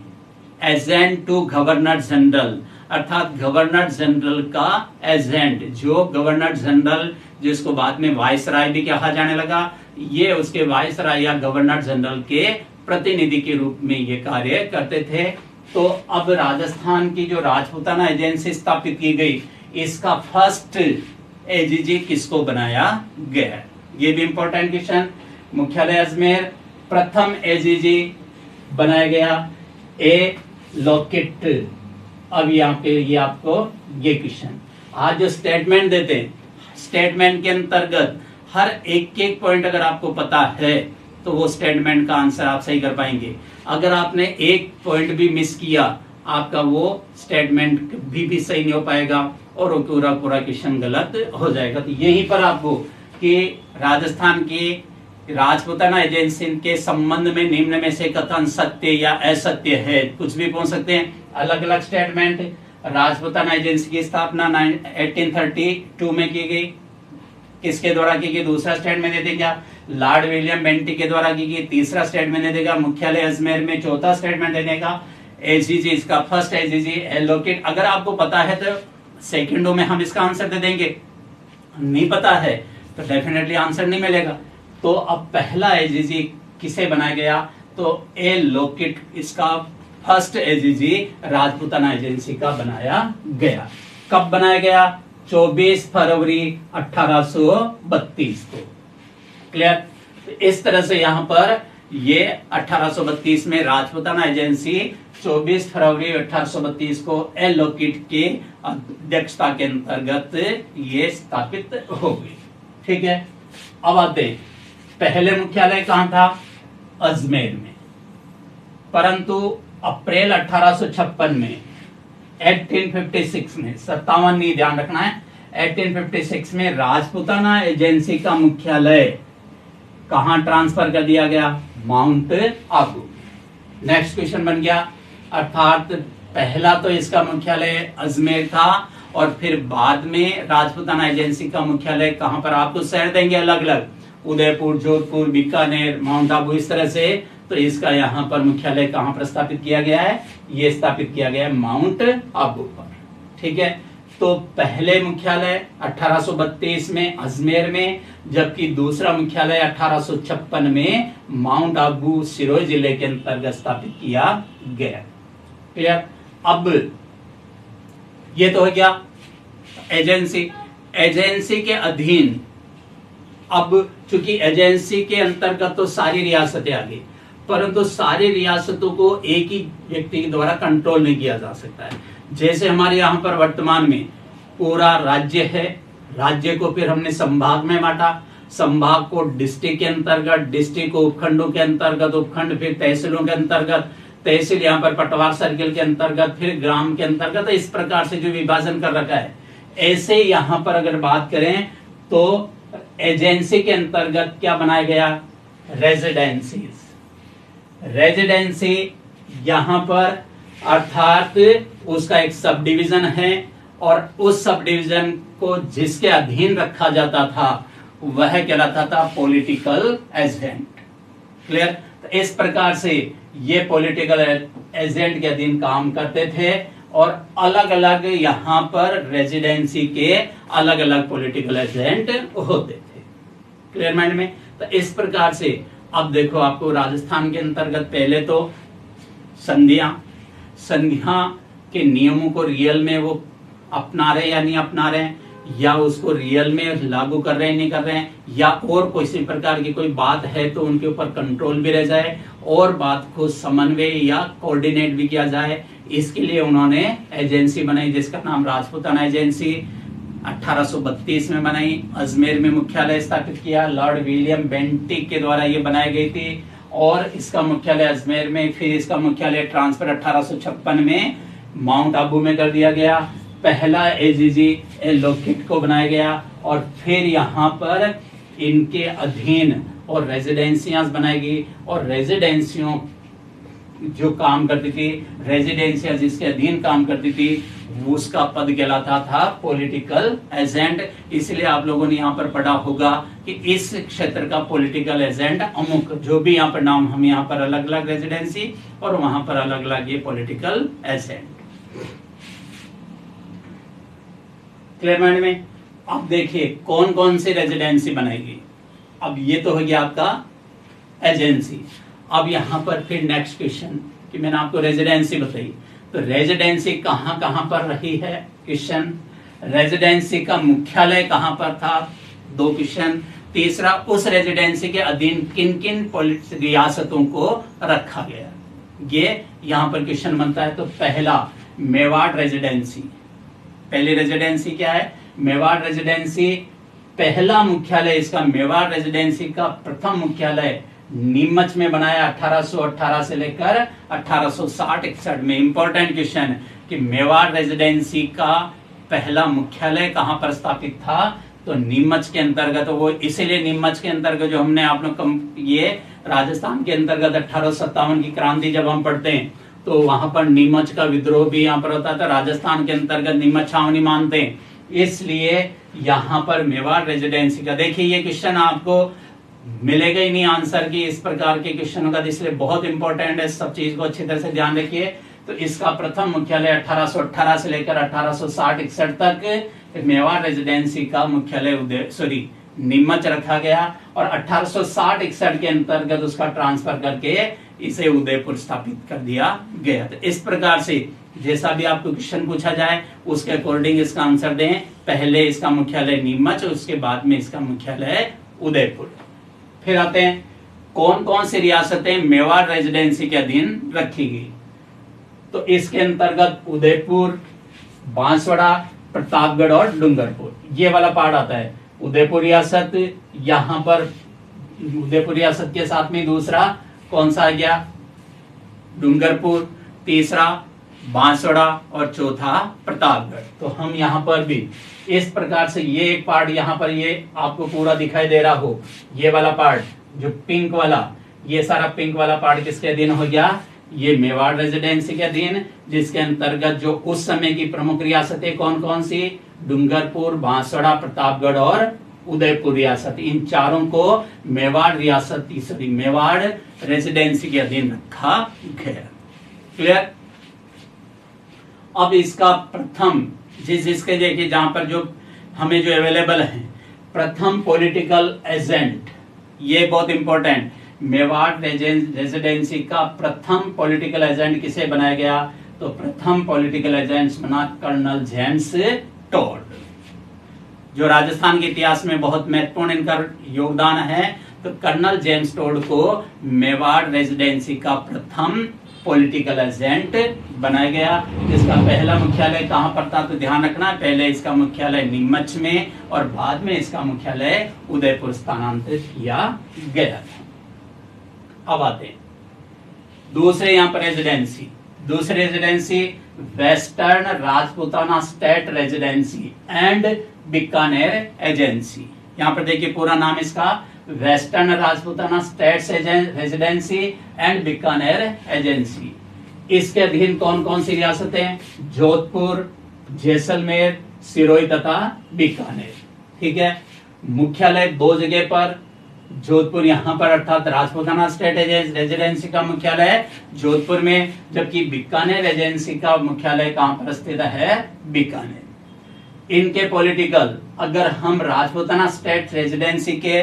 agent to governor general, अर्थात गवर्नर जनरल का एजेंट, जो गवर्नर जनरल, जिसको बाद में वाइसराय भी कहा जाने लगा, ये उसके वाइसराय या गवर्नर जनरल के प्रतिनिधि के रूप में ये कार्य करते थे। तो अब राजस्थान की जो राजपूताना एजेंसी स्थापित की गई, इसका फर्स्ट एजीजी किसको बनाया गया? ये भी इंपॉर्टेंट क्वेश्चन। मुख्यालय अजमेर, प्रथम एजीजी बनाया गया ए लॉकेट। अब यहाँ पे ये आपको ये क्वेश्चन, आज जो स्टेटमेंट देते हैं, स्टेटमेंट के अंतर्गत हर एक एक पॉइंट अगर आपको पता है तो वो स्टेटमेंट का आंसर आप सही कर पाएंगे। अगर आपने एक पॉइंट भी मिस किया, आपका वो स्टेटमेंट भी सही नहीं हो पाएगा और वो पूरा पूरा क्वेश्चन गलत हो जाएगा। तो यहीं पर आपको कि राजस्थान की राजपूताना एजेंसी के संबंध में निम्न में से कथन सत्य या असत्य है, कुछ भी पूछ सकते हैं। अलग अलग स्टेटमेंट राजपूताना एजेंसी की स्थापना 1832 में की गई। किसके द्वारा की गई? दूसरा स्टेटमेंट दे देगा लॉर्ड विलियम बेंटिक के द्वारा की गई। तीसरा स्टेटमेंट दे देगा मुख्यालय अजमेर में। चौथा स्टेटमेंट दे देगा एजीजी, इसका फर्स्ट एजीजी एलोकेट। अगर आपको पता है तो सेकंडों में हम इसका आंसर दे देंगे, नहीं पता है तो डेफिनेटली आंसर नहीं मिलेगा। तो अब पहला एजीजी किसे बनाया गया? तो एलोकेट, इसका फर्स्ट एजीजी राजपूताना एजेंसी का बनाया गया। कब बनाया गया? 24 फरवरी 1832 को। क्लियर? तो इस तरह से यहां पर ये 1832 में राजपूताना एजेंसी 24 फरवरी 1832 को एलोकेट के अध्यक्षता के अंतर्गत ये स्थापित हो गई। ठीक है, अब आते हैं पहले मुख्यालय कहां था? अजमेर में। परंतु अप्रैल 1856 में 1856 में 57 नहीं ध्यान रखना है, 1856 में राजपूताना एजेंसी का मुख्यालय कहां ट्रांसफर कर दिया गया? माउंट आबू। नेक्स्ट क्वेश्चन बन गया, अर्थात पहला तो इसका मुख्यालय अजमेर था और फिर बाद में राजपूताना एजेंसी का मुख्यालय कहां पर? आपको शहर देंगे अलग अलग, उदयपुर, जोधपुर, बीकानेर, माउंट आबू, इस तरह से। तो इसका यहाँ पर मुख्यालय कहां पर स्थापित किया गया है? ये स्थापित किया गया है माउंट आबू पर। ठीक है, तो पहले मुख्यालय 1832 में अजमेर में, जबकि दूसरा मुख्यालय 1856 में माउंट आबू सिरोही जिले के अंतर्गत स्थापित किया गया। क्लियर? अब ये तो हो गया एजेंसी। एजेंसी के अधीन, अब चूंकि एजेंसी के अंतर्गत तो सारी रियासतें आ गई, परंतु सारी रियासतों को एक ही व्यक्ति के द्वारा कंट्रोल नहीं किया जा सकता है। जैसे हमारे यहाँ पर वर्तमान में पूरा राज्य है, राज्य को फिर हमने संभाग में बांटा, संभाग को डिस्ट्रिक्ट के अंतर्गत, डिस्ट्रिक्ट को उपखंडों के अंतर्गत, उपखंड फिर तहसीलों के अंतर्गत, तहसील यहाँ पर पटवार सर्किल के अंतर्गत, फिर ग्राम के अंतर्गत, इस प्रकार से जो विभाजन कर रखा है। ऐसे यहाँ पर अगर बात करें तो एजेंसी के अंतर्गत क्या बनाया गया? रेजिडेंसीज। रेजिडेंसी यहां पर अर्थात उसका एक सब डिवीजन है और उस सब डिवीजन को जिसके अधीन रखा जाता था वह कहलाता था पॉलिटिकल एजेंट। क्लियर? तो इस प्रकार से ये पॉलिटिकल एजेंट के अधीन काम करते थे और अलग अलग यहां पर रेजिडेंसी के अलग अलग पॉलिटिकल एजेंट होते थे। क्लियर माइंड में? तो इस प्रकार से अब देखो, आपको राजस्थान के अंतर्गत पहले तो संधियां के नियमों को रियल में वो अपना रहे या नहीं अपना रहे, या उसको रियल में लागू कर रहे हैं नहीं कर रहे हैं, या और किसी प्रकार की कोई बात है तो उनके ऊपर कंट्रोल भी रह जाए और बात को समन्वय या कोऑर्डिनेट भी किया जाए। इसके लिए उन्होंने एजेंसी बनाई जिसका नाम राजपूताना एजेंसी 1832 में बनाई। अजमेर में मुख्यालय स्थापित किया, लॉर्ड विलियम बेंटिक के द्वारा ये बनाई गई थी और इसका मुख्यालय अजमेर में, फिर इसका मुख्यालय ट्रांसफर 1856 में माउंट आबू में कर दिया गया। पहला एजीजी एलोकेट को बनाया गया और फिर यहाँ पर इनके अधीन और रेजिडेंसियां बनाई गई और रेजिडेंसियों जो काम करती थी, रेजिडेंसिया जिसके अधीन काम करती थी, उसका पद कहलाता था पॉलिटिकल एजेंट। इसलिए आप लोगों ने यहाँ पर पढ़ा होगा कि इस क्षेत्र का पॉलिटिकल एजेंट अमुक, जो भी यहाँ पर नाम, हम यहाँ पर अलग अलग रेजिडेंसी और वहां पर अलग अलग ये पॉलिटिकल एजेंट। क्लियर माइंड में? अब देखिए कौन कौन सी रेजिडेंसी बनाएगी। अब ये तो हो गया आपका एजेंसी। अब यहां पर फिर नेक्स्ट क्वेश्चन कि मैंने आपको रेजिडेंसी बताई, तो रेजिडेंसी कहां कहां पर रही है? क्वेश्चन। रेजिडेंसी का मुख्यालय कहां पर था? 2 क्वेश्चन। तीसरा, उस रेजिडेंसी के अधीन किन किन रियासतों को रखा गया? ये यहां पर क्वेश्चन बनता है। तो पहला, मेवाड़ रेजिडेंसी। पहली रेजिडेंसी क्या है? मेवाड़ रेजिडेंसी। पहला मुख्यालय इसका, मेवाड़ रेजिडेंसी का प्रथम मुख्यालय नीमच में बनाया 1818 से लेकर 1860-61 में। इंपॉर्टेंट क्वेश्चन कि मेवाड़ रेजिडेंसी का पहला मुख्यालय कहां पर स्थापित था? तो नीमच के अंतर्गत। वो इसीलिए नीमच के अंतर्गत जो हमने आप लोग ये राजस्थान के अंतर्गत 1857 की क्रांति जब हम पढ़ते हैं तो वहां पर नीमच का विद्रोह भी यहाँ पर होता था। राजस्थान के अंतर्गत नीमच छावनी मानते हैं, इसलिए यहाँ पर मेवाड़ रेजिडेंसी का, देखिए ये क्वेश्चन आपको मिलेगा ही नहीं आंसर की इस प्रकार के क्वेश्चनों का, इसलिए बहुत इंपॉर्टेंट है, सब चीज को अच्छी तरह से ध्यान रखिए। तो इसका प्रथम मुख्यालय 1818 से लेकर 1860-61 तक मेवाड़ रेजिडेंसी का मुख्यालय नीमच रखा गया, और 1860-61 के अंतर्गत उसका ट्रांसफर करके इसे उदयपुर स्थापित कर दिया गया। तो इस प्रकार से जैसा भी आपको क्वेश्चन पूछा जाए उसके अकॉर्डिंग इसका आंसर दें। पहले इसका मुख्यालय नीमच, उसके बाद में इसका मुख्यालय उदयपुर। फिर आते हैं कौन कौन सी रियासतें मेवाड़ रेजिडेंसी के अधीन रखी गई। तो इसके अंतर्गत उदयपुर, बांसवाड़ा, प्रतापगढ़ और डूंगरपुर, ये वाला पार्ट आता है। उदयपुर रियासत, यहां पर उदयपुर रियासत के साथ में दूसरा कौन सा आ गया, डूंगरपुर, तीसरा बांसवाड़ा और चौथा प्रतापगढ़। तो हम यहाँ पर भी इस प्रकार से ये एक पार्ट यहाँ पर ये आपको पूरा दिखाई दे रहा हो, ये वाला पार्ट जो पिंक वाला, ये सारा पिंक वाला पार्ट किसके अधीन हो गया, ये मेवाड़ रेजिडेंसी के अधीन, जिसके अंतर्गत जो उस समय की प्रमुख रियासतें कौन कौन सी, डूंगरपुर, बांसवाड़ा, प्रतापगढ़ और उदयपुर रियासत, इन चारों को मेवाड़ रियासत मेवाड़ रेजिडेंसी के अधीन रखा गया। क्लियर। अब इसका प्रथम जिसके देखिए जहां पर जो हमें जो अवेलेबल है, प्रथम पॉलिटिकल एजेंट, ये बहुत इंपॉर्टेंट, मेवाड़ रेजिडेंसी का प्रथम पॉलिटिकल एजेंट किसे बनाया गया, तो प्रथम पॉलिटिकल एजेंट बना कर्नल जेम्स टोड, जो राजस्थान के इतिहास में बहुत महत्वपूर्ण इनका योगदान है। तो कर्नल जेम्स टोड को मेवाड़ रेजिडेंसी का प्रथम पॉलिटिकल एजेंट बनाया गया। इसका पहला मुख्यालय कहां पर था, तो ध्यान रखना, पहले इसका मुख्यालय नीमच में और बाद में इसका मुख्यालय उदयपुर स्थानांतरित किया गया था। अब आते हैं दूसरे यहाँ पर रेजिडेंसी, दूसरी residency western Rajputana state residency and Bikaner agency. यहाँ पर देखिए पूरा नाम इसका, western Rajputana state residency and Bikaner agency. इसके अधीन कौन कौन सी रियासतें, जोधपुर, जैसलमेर, सिरोही तथा बीकानेर। ठीक है, मुख्यालय दो जगह पर, जोधपुर यहाँ पर अर्थात राजपूताना स्टेट रेजिडेंसी का मुख्यालय जोधपुर में, जबकि बीकानेर एजेंसी का मुख्यालय कहां पर स्थित है, बीकानेर। इनके पॉलिटिकल, अगर हम राजपूताना स्टेट रेजिडेंसी के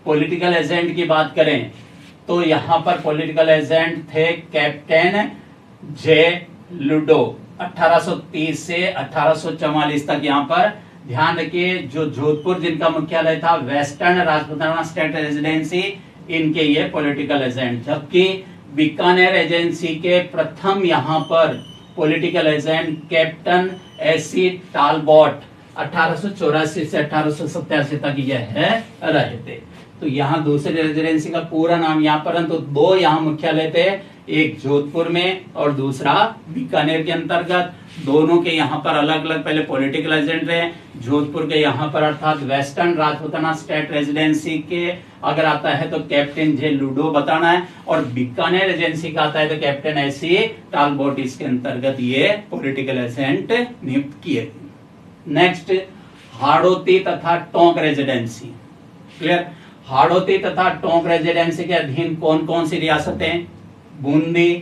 पॉलिटिकल एजेंट की बात करें तो यहाँ पर पॉलिटिकल एजेंट थे कैप्टन जे लूडो, 1830 से 1844 तक। यहाँ पर ध्यान रखिए, जो जोधपुर जिनका मुख्यालय था, वेस्टर्न राजपूताना स्टेट रेजिडेंसी, इनके ये पॉलिटिकल एजेंट, जबकि बीकानेर एजेंसी के प्रथम यहाँ पर पॉलिटिकल एजेंट कैप्टन एसी टालबॉट 1884 से 1887 तक यह रहे थे। तो यहाँ दूसरे रेजिडेंसी का पूरा नाम यहाँ परंतु दो यहाँ मुख्यालय थे, एक जोधपुर में और दूसरा बीकानेर के अंतर्गत। दोनों के यहाँ पर अलग अलग पहले पॉलिटिकल एजेंट रहे। जोधपुर के यहाँ पर अर्थात वेस्टर्न राजपूताना स्टेट रेजिडेंसी के अगर आता है तो कैप्टन जे लूडो बताना है, और बीकानेर एजेंसी का आता है तो कैप्टन एसी टालबॉट, इसके अंतर्गत ये पॉलिटिकल एजेंट नियुक्त किए। नेक्स्ट, हाड़ौती तथा टोंक रेजिडेंसी। क्लियर, हाड़ौती तथा टोंक रेजिडेंसी के अधीन कौन कौन सी रियासतें, बूंदी,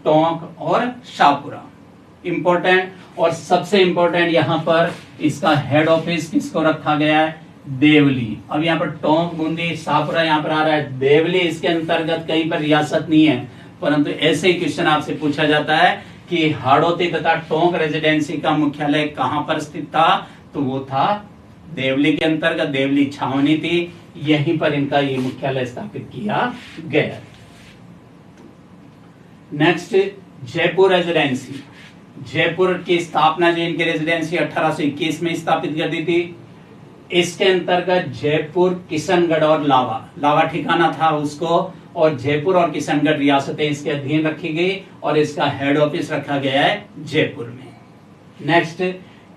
टोंक और शाहपुरा। इंपॉर्टेंट, और सबसे इंपॉर्टेंट यहाँ पर इसका हेड ऑफिस किसको रखा गया है, देवली। अब यहाँ पर टोंक, बूंदी, शाहपुरा यहाँ पर आ रहा है, देवली इसके अंतर्गत कहीं पर रियासत नहीं है, परंतु ऐसे ही क्वेश्चन आपसे पूछा जाता है कि हाड़ौती तथा टोंक रेजिडेंसी का मुख्यालय कहां पर स्थित था, तो वो था देवली के अंतर्गत, देवली छावनी थी, यहीं पर इनका ये मुख्यालय स्थापित किया गया। Next, Jaipur residency. जयपुर की स्थापना जो इनकी रेजिडेंसी 1821 में स्थापित कर दी थी। इसके अंतर्गत जयपुर, किशनगढ़ और लावा ठिकाना था उसको, और जयपुर और किशनगढ़ रियासतें इसके अधीन रखी गई और इसका हेड ऑफिस रखा गया है जयपुर में। नेक्स्ट,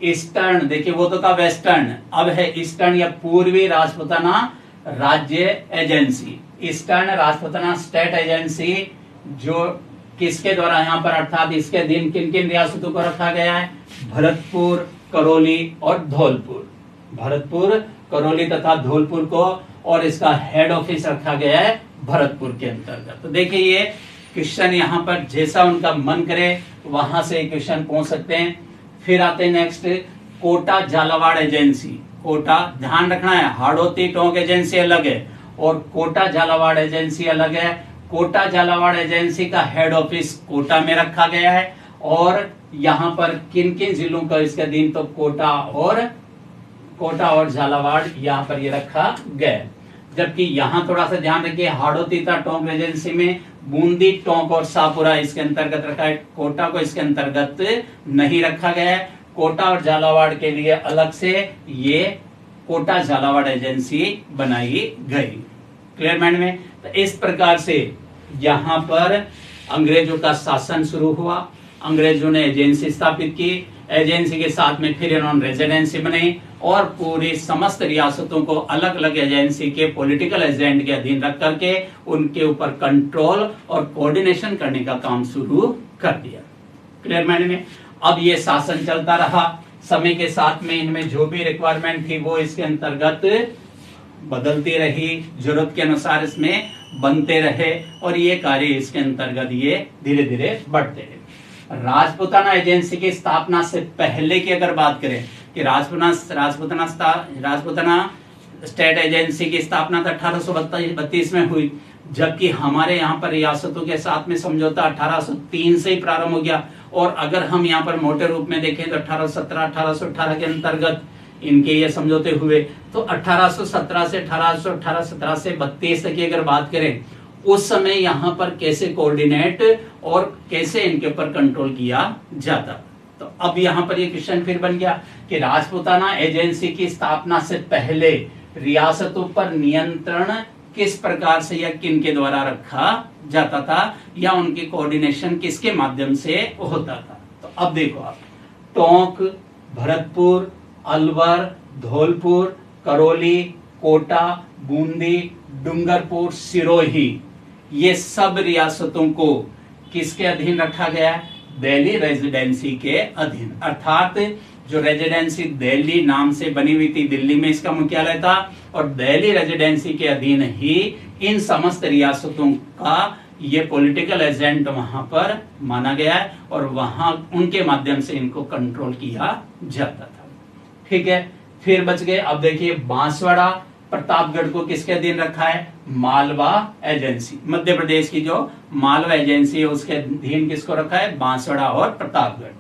ईस्टर्न, देखिए वो तो था वेस्टर्न, अब है ईस्टर्न या पूर्वी राजपूताना राज्य agency. Eastern Rajputana state agency जो किसके द्वारा यहाँ पर, अर्थात इसके अधीन किन किन रियासतों को रखा गया है? भरतपुर, करौली और धौलपुर। भरतपुर, करौली तथा धौलपुर को, और इसका हेड ऑफिस रखा गया है भरतपुर के अंतर्गत। तो देखिए ये क्वेश्चन यहाँ पर जैसा उनका मन करे वहां से क्वेश्चन पूछ सकते हैं। फिर आते हैं नेक्स्ट, कोटा झालावाड़ एजेंसी। कोटा, ध्यान रखना है, हाड़ौती टोंक एजेंसी अलग है और कोटा झालावाड़ एजेंसी अलग है। कोटा झालावाड़ एजेंसी का हेड ऑफिस कोटा में रखा गया है, और यहाँ पर किन किन जिलों का इसके अधीन, तो कोटा और झालावाड़ यहाँ पर ये रखा गया। जबकि यहाँ थोड़ा सा ध्यान रखिए, हाड़ौती तथा टोंक एजेंसी में बूंदी, टोंक और शाहपुरा इसके अंतर्गत रखा है, कोटा को इसके अंतर्गत नहीं रखा गया है। कोटा और झालावाड़ के लिए अलग से ये कोटा झालावाड़ एजेंसी बनाई गई। क्लियर माइंड में? तो इस प्रकार से यहाँ पर अंग्रेजों का शासन शुरू हुआ, अंग्रेजों ने एजेंसी स्थापित की, एजेंसी के साथ में फिर इन्होंने रेजिडेंसी बनाई और पूरी समस्त रियासतों को अलग अलग एजेंसी के पॉलिटिकल एजेंट के अधीन रख करके उनके ऊपर कंट्रोल और कोऑर्डिनेशन करने का काम शुरू कर दिया। क्लियर माइंड में? अब ये शासन चलता रहा, समय के साथ में इनमें जो भी रिक्वायरमेंट थी वो इसके अंतर्गत बदलती रही, जरूरत के अनुसार इसमें बनते रहे और ये कार्य इसके अंतर्गत ये धीरे धीरे बढ़ते रहे। राजपूताना एजेंसी की स्थापना से पहले की अगर बात करें कि राजपूताना स्टेट एजेंसी की स्थापना तो 1832 में हुई, जबकि हमारे यहाँ पर रियासतों के साथ में समझौता 1803 से ही प्रारंभ हो गया। और अगर हम यहाँ पर मोटे रूप में देखें तो 1817-1818 के अंतर्गत इनके ये समझौते हुए। तो 1817 से 17 से 32 तक की अगर बात करें, उस समय यहाँ पर कैसे कोऑर्डिनेट और कैसे इनके ऊपर कंट्रोल किया जाता। तो अब यहाँ पर ये क्वेश्चन फिर बन गया कि राजपूताना एजेंसी की स्थापना से पहले रियासतों पर नियंत्रण किस प्रकार से या किन के द्वारा रखा जाता था या उनकी कोऑर्डिनेशन किसके माध्यम से होता था। तो अब देखो आप, टोंक, भरतपुर, अलवर, धौलपुर, करौली, कोटा, बूंदी, डूंगरपुर, सिरोही, ये सब रियासतों को किसके अधीन रखा गया है? दिल्ली रेजिडेंसी के अधीन। अर्थात जो रेजिडेंसी दिल्ली नाम से बनी हुई थी, दिल्ली में इसका मुख्यालय था और दिल्ली रेजिडेंसी के अधीन ही इन समस्त रियासतों का ये पॉलिटिकल एजेंट वहां पर माना गया है और वहां उनके माध्यम से इनको कंट्रोल किया जाता था। ठीक है, फिर बच गए। अब देखिए बांसवाड़ा, प्रतापगढ़ को किसके अधीन रखा है? मालवा एजेंसी। मध्य प्रदेश की जो मालवा एजेंसी है उसके अधीन किसको रखा है? बांसवाड़ा और प्रतापगढ़।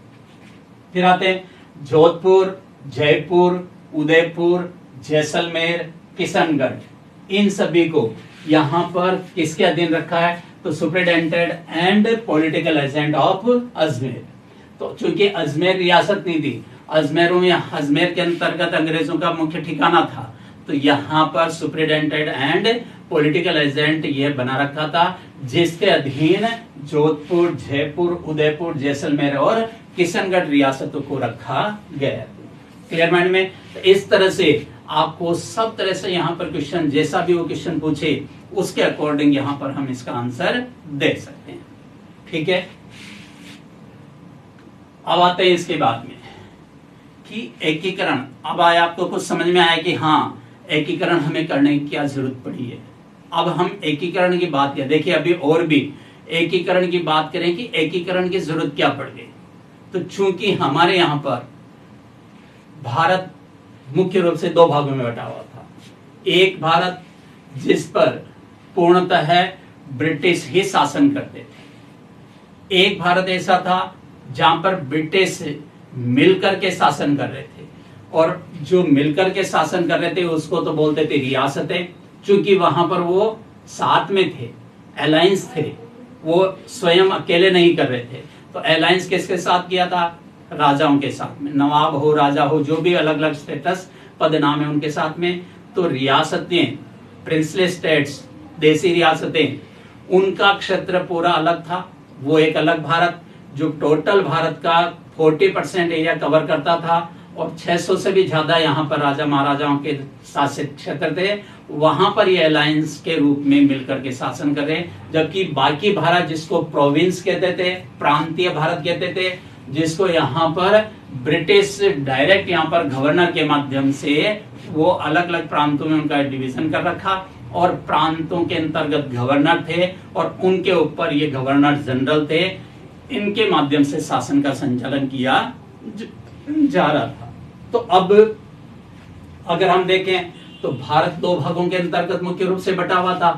फिर आते हैं जोधपुर, जयपुर, उदयपुर, जैसलमेर, किशनगढ़, इन सभी को यहाँ पर किसके अधीन रखा है? तो superintendent and political agent of Ajmer. तो चूंकि अजमेर रियासत नहीं थी, अजमेर के अंतर्गत अंग्रेजों का मुख्य ठिकाना था, तो यहाँ पर सुपरिटेंडेंट एंड पॉलिटिकल एजेंट ये बना रखा था, जिसके अधीन जोधपुर, जयपुर, उदयपुर, जैसलमेर और किशनगढ़ रियासतों को रखा गया। क्लियर माइंड में? तो इस तरह से आपको सब तरह से यहाँ पर क्वेश्चन, जैसा भी वो क्वेश्चन पूछे उसके अकॉर्डिंग यहाँ पर हम इसका आंसर दे सकते हैं। ठीक है, अब आते हैं इसके बाद में कि एकीकरण। अब आया आपको कुछ समझ में आया कि हाँ एकीकरण हमें करने की क्या जरूरत पड़ी है। अब हम एकीकरण की बात करें, देखिए अभी और भी एकीकरण की बात करें कि एकीकरण की जरूरत क्या पड़ गई। तो चूंकि हमारे यहाँ पर भारत मुख्य रूप से दो भागों में बटा हुआ था, एक भारत जिस पर पूर्णतः ब्रिटिश ही शासन करते थे, एक भारत ऐसा था जहां पर ब्रिटिश मिलकर के शासन कर रहे थे, और जो मिलकर के शासन कर रहे थे उसको तो बोलते थे रियासतें, क्योंकि वहां पर वो साथ में थे, अलायंस थे, वो स्वयं अकेले नहीं कर रहे थे। तो अलायंस किसके साथ किया था? राजाओं के साथ में, नवाब हो, राजा हो, जो भी अलग अलग स्टेटस पद नाम है उनके साथ में। तो रियासतें, प्रिंसली स्टेट्स, देसी रियासतें, उनका क्षेत्र पूरा अलग था, वो एक अलग भारत जो टोटल भारत का 40% एरिया कवर करता था, और 600 से भी ज्यादा यहाँ पर राजा महाराजाओं के शासित क्षेत्र थे, वहां पर ये अलायंस के रूप में मिलकर के शासन कर रहे हैं। जबकि बाकी भारत, जिसको प्रोविंस कहते थे, प्रांतीय भारत कहते थे, जिसको यहाँ पर ब्रिटिश डायरेक्ट यहाँ पर गवर्नर के माध्यम से वो अलग अलग प्रांतों में उनका डिवीजन कर रखा, और प्रांतों के अंतर्गत गवर्नर थे और उनके ऊपर ये गवर्नर जनरल थे। इनके माध्यम से शासन का संचालन किया जा रहा था। तो अब अगर हम देखें तो भारत दो भागों के अंतर्गत मुख्य रूप से बटा हुआ था।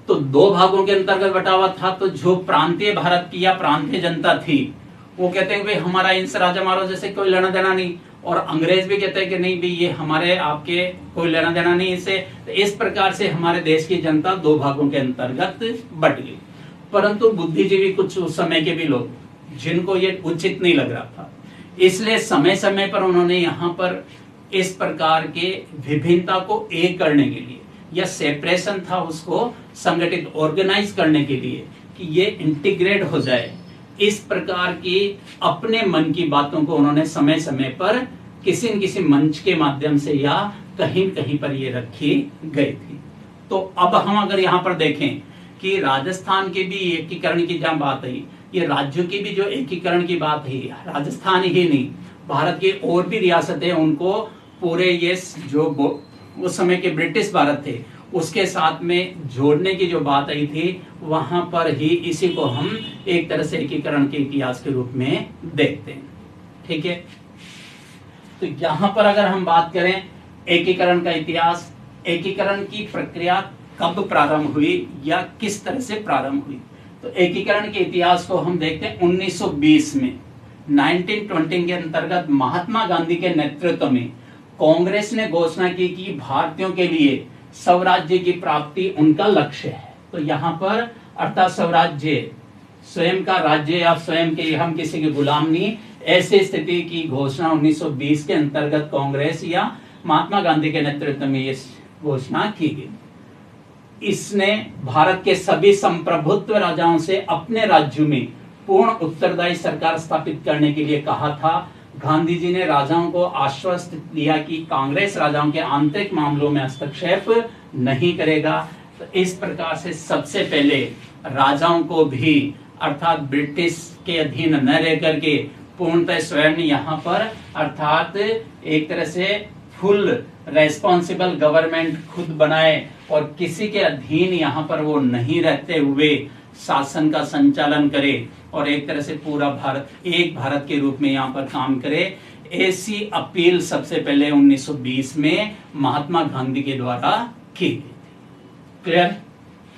तो दो भागों के अंतर्गत बटा हुआ था, तो जो प्रांतीय भारत की या प्रांतीय जनता थी वो कहते हैं भाई हमारा इनसे राजा महाराजा जैसे कोई लेना देना नहीं, और अंग्रेज भी कहते हैं कि नहीं भाई ये हमारे आपके कोई लेना देना नहीं इससे। तो इस प्रकार से हमारे देश की जनता दो भागों के अंतर्गत बट गई। परंतु बुद्धिजीवी कुछ उस समय के भी लोग, जिनको ये उचित नहीं लग रहा था, इसलिए समय समय पर उन्होंने यहाँ पर इस प्रकार के विभिन्नता को एक करने के लिए, या सेपरेशन था उसको संगठित ऑर्गेनाइज करने के लिए कि ये इंटीग्रेट हो जाए, इस प्रकार की अपने मन की बातों को उन्होंने समय समय पर किसी न किसी मंच के माध्यम से या कहीं कहीं पर ये रखी गई थी। तो अब हम अगर यहाँ पर देखें कि राजस्थान के भी एकीकरण की जहां बात आई, ये राज्यों की भी जो एकीकरण की बात है, राजस्थान ही नहीं भारत की और भी रियासतें उनको पूरे ये जो उस समय के ब्रिटिश भारत थे उसके साथ में जोड़ने की जो बात आई थी, वहां पर ही इसी को हम एक तरह से एकीकरण के इतिहास के रूप में देखते हैं। ठीक है, तो यहां पर अगर हम बात करें एकीकरण का इतिहास, एकीकरण की प्रक्रिया कब प्रारंभ हुई या किस तरह से प्रारंभ हुई, तो एकीकरण के इतिहास को हम देखते हैं 1920 में 1920 के अंतर्गत महात्मा गांधी के नेतृत्व में कांग्रेस ने घोषणा की कि भारतीयों के लिए स्वराज्य की प्राप्ति उनका लक्ष्य है। तो यहाँ पर अर्थात स्वराज्य, स्वयं का राज्य या स्वयं के हम किसी के गुलाम नहीं, ऐसी स्थिति की घोषणा 1920 के अंतर्गत कांग्रेस या महात्मा गांधी के नेतृत्व में ये घोषणा की गई। इसने भारत के सभी संप्रभुत्व राजाओं से अपने राज्यों में पूर्ण उत्तरदायी सरकार स्थापित करने के लिए कहा था। गांधी जी ने राजाओं को आश्वस्त दिया कि कांग्रेस राजाओं के आंतरिक मामलों में हस्तक्षेप नहीं करेगा। तो इस प्रकार से सबसे पहले राजाओं को भी अर्थात ब्रिटिश के अधीन न रह करके पूर्णतः स्वयं यहाँ पर अर्थात एक तरह से फुल रेस्पॉन्सिबल गवर्नमेंट खुद बनाए और किसी के अधीन यहाँ पर वो नहीं रहते हुए शासन का संचालन करे और एक तरह से पूरा भारत एक भारत के रूप में यहाँ पर काम करे। ऐसी अपील सबसे पहले 1920 में महात्मा गांधी के द्वारा की गई थी। क्लियर?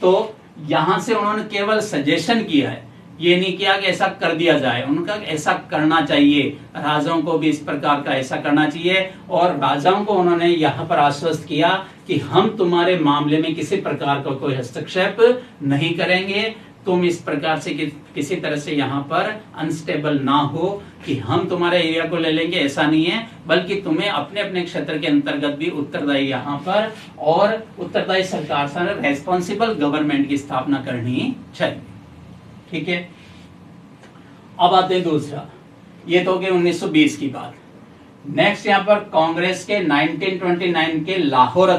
तो यहां से उन्होंने केवल सजेशन किया है, ये नहीं किया कि ऐसा कर दिया जाए, उनका ऐसा करना चाहिए, राजाओं को भी इस प्रकार का ऐसा करना चाहिए। और राजाओं को उन्होंने यहाँ पर आश्वस्त किया कि हम तुम्हारे मामले में किसी प्रकार का कोई हस्तक्षेप नहीं करेंगे, तुम इस प्रकार से किसी तरह से यहाँ पर अनस्टेबल ना हो कि हम तुम्हारे एरिया को ले लेंगे, ऐसा नहीं है, बल्कि तुम्हें अपने अपने क्षेत्र के अंतर्गत भी उत्तरदायी यहाँ पर और उत्तरदायी सरकार से रेस्पॉन्सिबल गवर्नमेंट की स्थापना करनी चाहिए। ठीक है, अब आते हैं दूसरा, ये तो हो गई 1920 की बात। नेक्स्ट यहाँ पर कांग्रेस के 1929 के लाहौर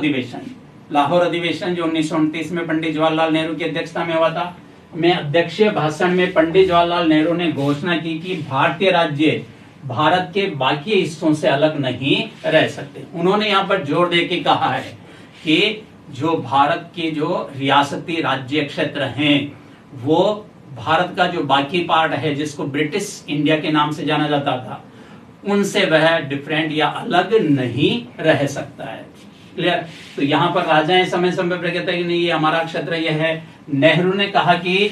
अधिवेशन जो 1929 में पंडित जवाहरलाल नेहरू की अध्यक्षता में हुआ था, में अध्यक्षीय भाषण में पंडित जवाहरलाल नेहरू ने घोषणा की कि भारतीय राज्य भारत के बाकी हिस्सों से अलग नहीं रह सकते। उन्होंने यहाँ पर जोर दे के कहा है कि जो भारत के जो रियासती राज्य क्षेत्र हैं वो भारत का जो बाकी पार्ट है जिसको ब्रिटिश इंडिया के नाम से जाना जाता था, उनसे वह डिफरेंट या अलग नहीं रह सकता है। क्लियर? तो यहाँ पर राजाएं समय समय पर कहते हैं कि नहीं ये हमारा क्षेत्र यह है। नेहरू ने कहा कि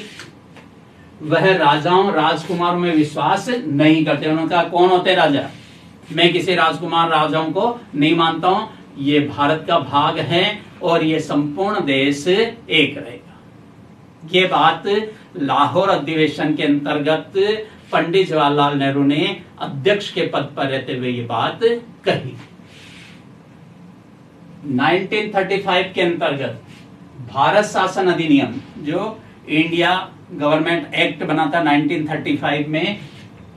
वह राजाओं राजकुमारों में विश्वास नहीं करते। उन्होंने कहा कौन होते राजा, मैं किसी राजकुमार राजाओं को नहीं मानता हूं, ये भारत का भाग है और ये संपूर्ण देश एक रहेगा। ये बात लाहौर अधिवेशन के अंतर्गत पंडित जवाहरलाल नेहरू ने अध्यक्ष के पद पर रहते हुए ये बात कही। 1935 के अंतर्गत भारत शासन अधिनियम जो इंडिया गवर्नमेंट एक्ट बना था 1935 में,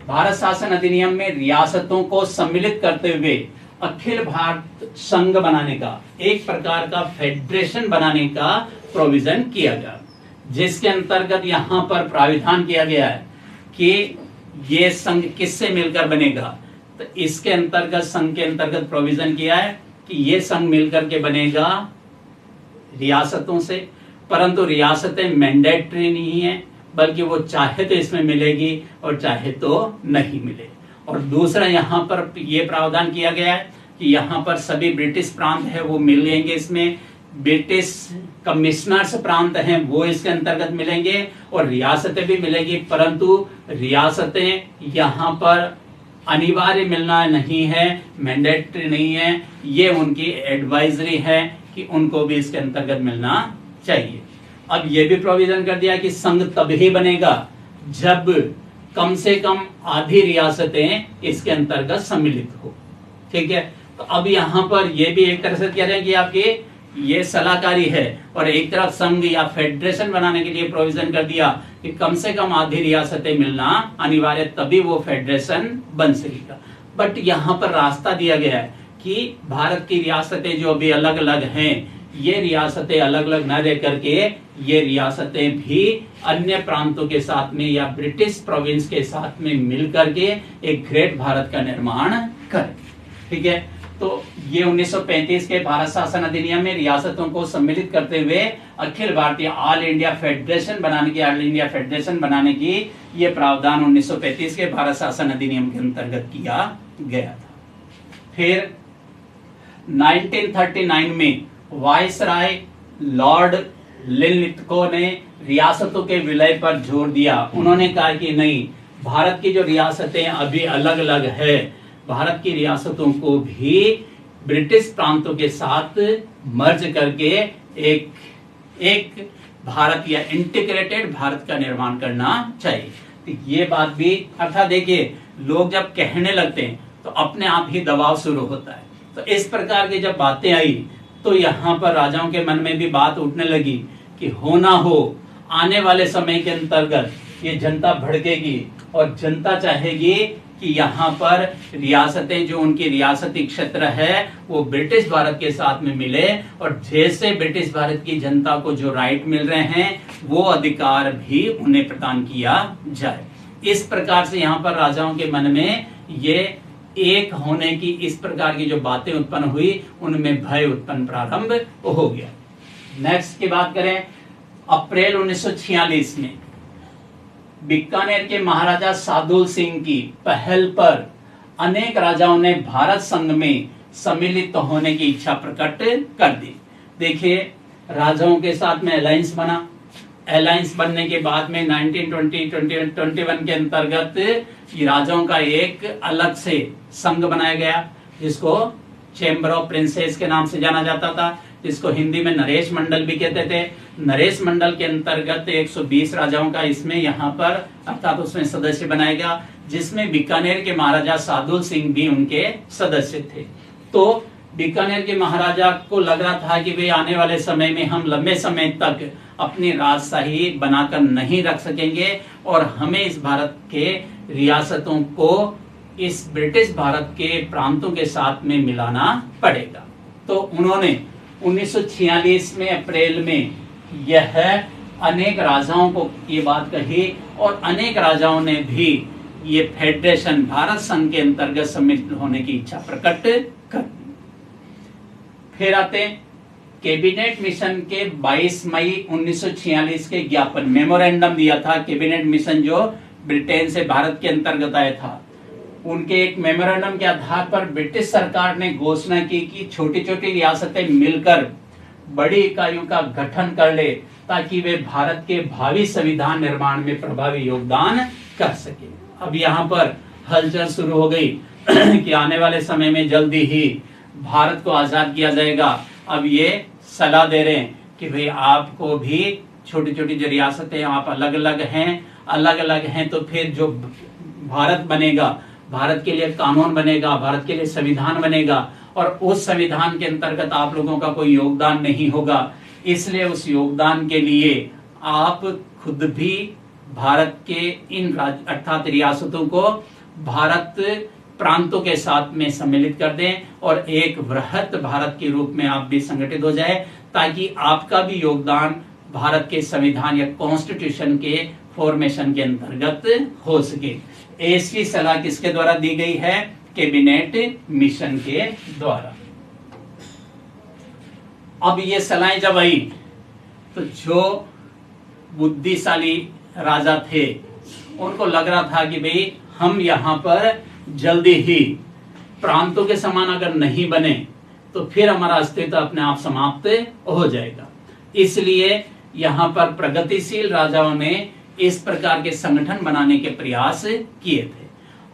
भारत शासन अधिनियम में रियासतों को सम्मिलित करते हुए अखिल भारत संघ बनाने का, एक प्रकार का फेडरेशन बनाने का प्रोविजन किया गया, जिसके अंतर्गत यहां पर प्राविधान किया गया है कि ये संघ किससे मिलकर बनेगा। तो इसके अंतर्गत, संघ के अंतर्गत प्रोविजन किया है कि ये संघ मिलकर के बनेगा रियासतों से, परंतु रियासतें मैंडेटरी नहीं है, बल्कि वो चाहे तो इसमें मिलेगी और चाहे तो नहीं मिले। और दूसरा यहाँ पर ये प्रावधान किया गया है कि यहाँ पर सभी ब्रिटिश प्रांत है वो मिलेंगे, इसमें ब्रिटिश कमिश्नर्स प्रांत हैं वो इसके अंतर्गत मिलेंगे और रियासतें भी मिलेगी, परंतु रियासतें यहाँ पर अनिवार्य मिलना नहीं है, मैंडेटरी नहीं है, ये उनकी एडवाइजरी है कि उनको भी इसके अंतर्गत मिलना चाहिए। अब ये भी प्रोविजन कर दिया कि संघ तभी बनेगा जब कम से कम आधी रियासतें इसके अंतर्गत सम्मिलित हो। ठीक है, तो अब यहाँ पर ये भी एक तरह से कह रहे हैं कि आपकी ये सलाहकारी है, और एक तरफ संघ या फेडरेशन बनाने के लिए प्रोविजन कर दिया कि कम से कम आधी रियासतें मिलना अनिवार्य, तभी वो फेडरेशन बन सकेगा। बट यहाँ पर रास्ता दिया गया है कि भारत की रियासतें जो अभी अलग अलग हैं, ये रियासतें अलग अलग न रह करके ये रियासतें भी अन्य प्रांतों के साथ में या ब्रिटिश प्रोविंस के साथ में मिलकर के एक ग्रेट भारत का निर्माण करें। ठीक है, तो ये 1935 के भारत शासन अधिनियम में रियासतों को सम्मिलित करते हुए Akhil Bharatiya all India federation बनाने की ये प्रावधान 1935 के भारत शासन अधिनियम के अंतर्गत किया गया था। फिर 1939 में वायसराय लॉर्ड लिनलिथगो ने रियासतों के विलय पर जोर दिया। उन्होंने कहा कि नहीं, भारत की जो रियासतें अभी अलग अलग है, भारत की रियासतों को भी ब्रिटिश प्रांतों के साथ मर्ज करके एक भारत या इंटीग्रेटेड भारत का निर्माण करना चाहिए। तो ये बात भी, अर्थात देखिए, लोग जब कहने लगते हैं तो अपने आप ही दबाव शुरू होता है। तो इस प्रकार की जब बातें आई तो यहाँ पर राजाओं के मन में भी बात उठने लगी कि हो ना हो आने वाले समय के अंतर्गत ये जनता भड़केगी और जनता चाहेगी कि यहाँ पर रियासतें, जो उनकी रियासती क्षेत्र है, वो ब्रिटिश भारत के साथ में मिले, और जैसे ब्रिटिश भारत की जनता को जो राइट मिल रहे हैं वो अधिकार भी उन्हें प्रदान किया जाए। इस प्रकार से यहाँ पर राजाओं के मन में ये एक होने की इस प्रकार की जो बातें उत्पन्न हुई, उनमें भय उत्पन्न प्रारंभ हो गया। नेक्स्ट की बात करें, अप्रैल 1946 में बीकानेर के महाराजा सादुल सिंह की पहल पर अनेक राजाओं ने भारत संघ में सम्मिलित होने की इच्छा प्रकट कर दी। देखिए, राजाओं के साथ में अलायंस बना। अलायंस बनने के बाद में 1921 के अंतर्गत राजाओं का एक अलग से संघ बनाया गया, जिसको चैम्बर ऑफ प्रिंसेस के नाम से जाना जाता था, जिसको हिंदी में नरेश मंडल भी कहते थे। नरेश मंडल के अंतर्गत 120 राजाओं का इसमें यहाँ पर अर्थात उसमें सदस्य बनाया गया, जिसमें बीकानेर के महाराजा सादुल सिंह भी उनके सदस्य थे। तो बीकानेर के महाराजा को लग रहा था कि वे आने वाले समय में हम लंबे समय तक अपनी राजशाही बनाकर नहीं रख सकेंगे और हमें इस भारत के रियासतों को इस ब्रिटिश भारत के प्रांतों के साथ में मिलाना पड़ेगा। तो उन्होंने 1946 में अप्रैल में यह अनेक राजाओं को ये बात कही और अनेक राजाओं ने भी ये फेडरेशन भारत संघ के अंतर्गत सम्मिलित होने की इच्छा प्रकट कर दी। फिर आते हैं कैबिनेट मिशन के 22 मई 1946 के ज्ञापन, मेमोरेंडम दिया था कैबिनेट मिशन जो ब्रिटेन से भारत के अंतर्गत आया था। उनके एक मेमोरेंडम के आधार पर ब्रिटिश सरकार ने घोषणा की कि छोटी छोटी रियासतें मिलकर बड़ी इकाइयों का गठन कर ले ताकि वे भारत के भावी संविधान निर्माण में प्रभावी योगदान कर सके। अब यहाँ पर हलचल शुरू हो गई कि आने वाले समय में जल्दी ही भारत को आजाद किया जाएगा। अब ये सलाह दे रहे हैं कि भाई आपको भी छोटी छोटी जो रियासतें आप अलग अलग हैं तो फिर जो भारत बनेगा, भारत के लिए कानून बनेगा, भारत के लिए संविधान बनेगा और उस संविधान के अंतर्गत आप लोगों का कोई योगदान नहीं होगा, इसलिए उस योगदान के लिए आप खुद भी भारत के इन राज्य अर्थात रियासतों को भारत प्रांतों के साथ में सम्मिलित कर दें और एक वृहत भारत के रूप में आप भी संगठित हो जाए, ताकि आपका भी योगदान भारत के संविधान या कॉन्स्टिट्यूशन के फॉर्मेशन के अंतर्गत हो सके। ऐसी सलाह किसके द्वारा दी गई है? कैबिनेट मिशन के द्वारा। अब ये सलाहें जब आई तो जो बुद्धिशाली राजा थे उनको लग रहा था कि भाई हम यहाँ पर जल्दी ही प्रांतों के समान अगर नहीं बने तो फिर हमारा अस्तित्व अपने आप समाप्त हो जाएगा। इसलिए यहाँ पर प्रगतिशील राजाओं ने इस प्रकार के संगठन बनाने के प्रयास किए थे।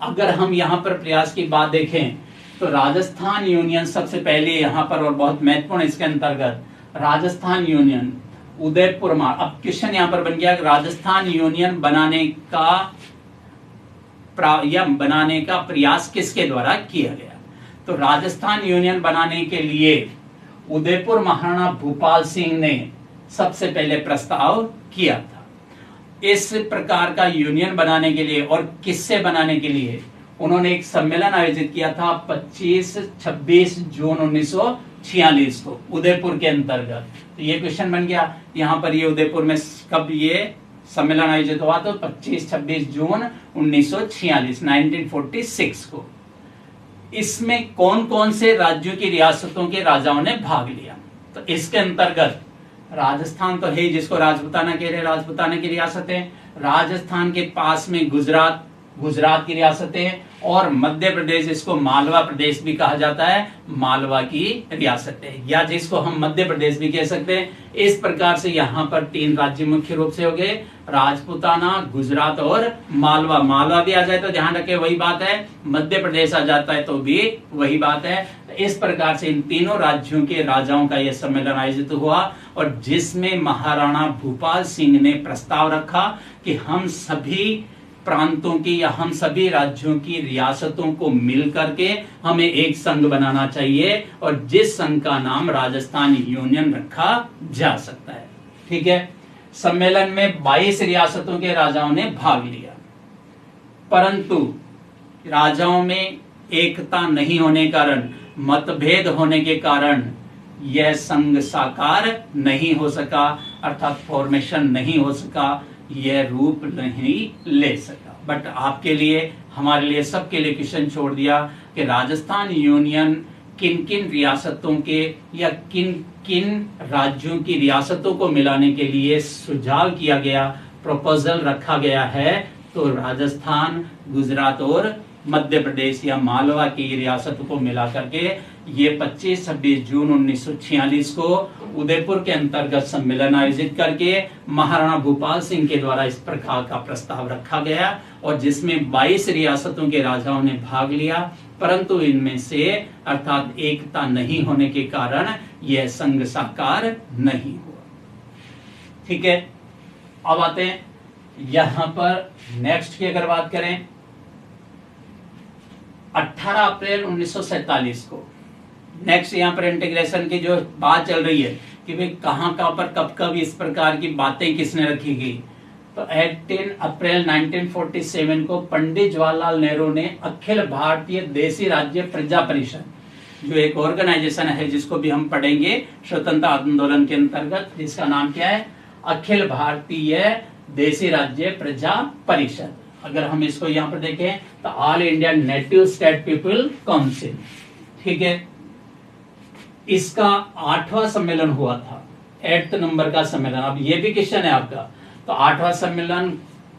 अगर हम यहाँ पर प्रयास की बात देखें तो राजस्थान यूनियन सबसे पहले यहाँ पर, और बहुत महत्वपूर्ण इसके अंतर्गत राजस्थान यूनियन उदयपुर में। अब क्वेश्चन यहाँ पर बन गया राजस्थान यूनियन बनाने का प्रयास किसके द्वारा किया गया? तो राजस्थान यूनियन बनाने के लिए उदयपुर महाराणा भूपाल सिंह ने सबसे पहले प्रस्ताव किया था। इस प्रकार का यूनियन बनाने के लिए और किससे बनाने के लिए उन्होंने एक सम्मेलन आयोजित किया था 25-26 जून 1946 को उदयपुर के अंतर्गत। तो ये क्वेश्चन बन गया यहाँ पर, ये उदयपुर में कब ये सम्मेलन आयोजित हुआ? तो 25-26 जून 1946 को। इसमें कौन कौन से राज्यों की रियासतों के राजाओं ने भाग लिया? तो इसके अंतर्गत राजस्थान तो है जिसको राजपूताना कह रहे, राजपूताना की रियासतें, राजस्थान के पास में गुजरात की रियासतें, और मध्य प्रदेश जिसको मालवा प्रदेश भी कहा जाता है, मालवा की रियासतें, या जिसको हम मध्य प्रदेश भी कह सकते हैं। इस प्रकार से यहाँ पर 3 राज्य मुख्य रूप से हो गए, राजपूताना, गुजरात और मालवा। मालवा भी आ जाए तो ध्यान रखें वही बात है, मध्य प्रदेश आ जाता है तो भी वही बात है। इस प्रकार से इन तीनों राज्यों के राजाओं का यह सम्मेलन आयोजित हुआ, और जिसमें महाराणा भूपाल सिंह ने प्रस्ताव रखा कि हम सभी प्रांतों की या हम सभी राज्यों की रियासतों को मिल करके हमें एक संघ बनाना चाहिए, और जिस संघ का नाम राजस्थान यूनियन रखा जा सकता है। ठीक है। सम्मेलन में 22 रियासतों के राजाओं ने भाग लिया, परंतु राजाओं में एकता नहीं होने कारण, मतभेद होने के कारण यह संघ साकार नहीं हो सका, अर्थात फॉर्मेशन नहीं हो सका, यह रूप नहीं ले सका। बट आपके लिए, हमारे लिए, सबके लिए क्वेश्चन छोड़ दिया कि राजस्थान यूनियन किन किन रियासतों के या किन किन राज्यों की रियासतों को मिलाने के लिए सुझाव किया गया, प्रपोजल रखा गया है। तो राजस्थान, गुजरात और मध्य प्रदेश या मालवा की रियासत को मिला करके ये 25-26 जून 1946 को उदयपुर के अंतर्गत सम्मेलन आयोजित करके महाराणा भूपाल सिंह के द्वारा इस प्रकार का प्रस्ताव रखा गया, और जिसमें 22 रियासतों के राजाओं ने भाग लिया, परंतु इनमें से अर्थात एकता नहीं होने के कारण यह संघ साकार नहीं हुआ। ठीक है। अब आते हैं यहां पर नेक्स्ट की अगर बात करें, 18 अप्रैल 1947 को नेक्स्ट यहाँ पर इंटीग्रेशन की जो बात चल रही है कि भाई कहाँ पर कब कब इस प्रकार की बातें किसने रखी गई। तो 18 अप्रैल 1947 को पंडित जवाहरलाल नेहरू ने अखिल भारतीय देशी राज्य प्रजा परिषद, जो एक ऑर्गेनाइजेशन है जिसको भी हम पढ़ेंगे स्वतंत्रता आंदोलन के अंतर्गत, जिसका नाम क्या है? अखिल भारतीय देशी राज्य प्रजा परिषद। अगर हम इसको यहाँ पर देखें तो all India native state people council. ठीक है। इसका 8वां सम्मेलन हुआ था, 8th नंबर का सम्मेलन। अब ये भी क्वेश्चन है आपका, तो 8वां सम्मेलन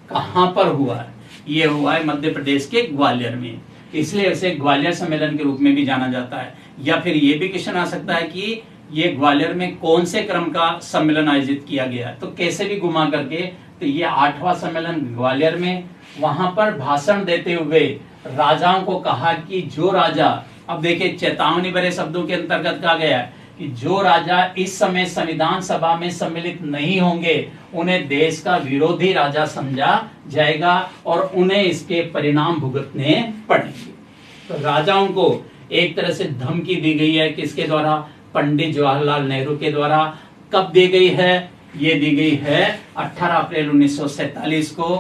कहां पर हुआ है? ये हुआ है मध्य प्रदेश के ग्वालियर में, इसलिए इसे ग्वालियर सम्मेलन के रूप में भी जाना जाता है। या फिर ये भी क्वेश्चन आ सकता है कि ये ग्वालियर में कौन से क्रम का सम्मेलन आयोजित किया गया, तो कैसे भी घुमा करके, तो ये 8वां सम्मेलन ग्वालियर में। वहां पर भाषण देते हुए राजाओं को कहा कि जो राजा, अब देखिए चेतावनी भरे शब्दों के अंतर्गत कहा गया है कि जो राजा इस समय संविधान सभा में सम्मिलित नहीं होंगे उन्हें देश का विरोधी राजा समझा जाएगा और उन्हें इसके परिणाम भुगतने पड़ेंगे। तो राजाओं को एक तरह से धमकी दी गई है, किसके द्वारा? पंडित जवाहरलाल नेहरू के द्वारा। कब दी गई है? ये दी गई है 18 अप्रैल 1947 को।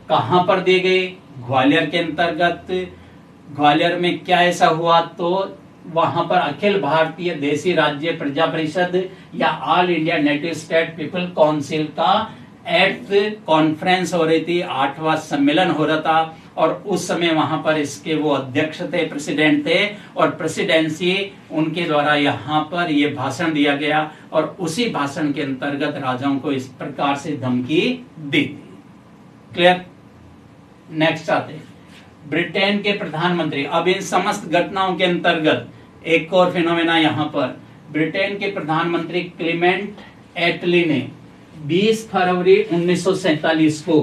कहां पर दी गई? ग्वालियर के अंतर्गत। ग्वालियर में क्या ऐसा हुआ? तो वहां पर अखिल भारतीय देशी राज्य प्रजा परिषद या all India native state people council का 8th कॉन्फ्रेंस हो रही थी, 8वां सम्मेलन हो रहा था। और उस समय वहां पर इसके वो अध्यक्ष थे, प्रेसिडेंट थे, और प्रेसिडेंसी उनके द्वारा यहाँ पर ये भाषण दिया गया। और उसी भाषण के अंतर्गत राजाओं को इस प्रकार से धमकी दी थी। क्लियर? नेक्स्ट आते हैं ब्रिटेन के प्रधानमंत्री। अब इन समस्त घटनाओं के अंतर्गत एक और फिनोमेना यहाँ पर, ब्रिटेन के प्रधानमंत्री क्लेमेंट एटली ने 20 फरवरी 1947 को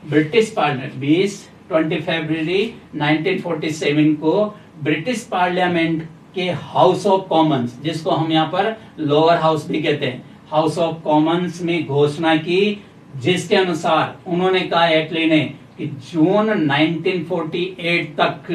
ब्रिटिश पार्लियामेंट 20 फरवरी 1947 को ब्रिटिश पार्लियामेंट के हाउस ऑफ कॉमन्स, जिसको हम यहाँ पर लोअर हाउस भी कहते हैं, हाउस ऑफ कॉमन्स में घोषणा की, जिसके अनुसार उन्होंने कहा एटली ने कि जून 1948 तक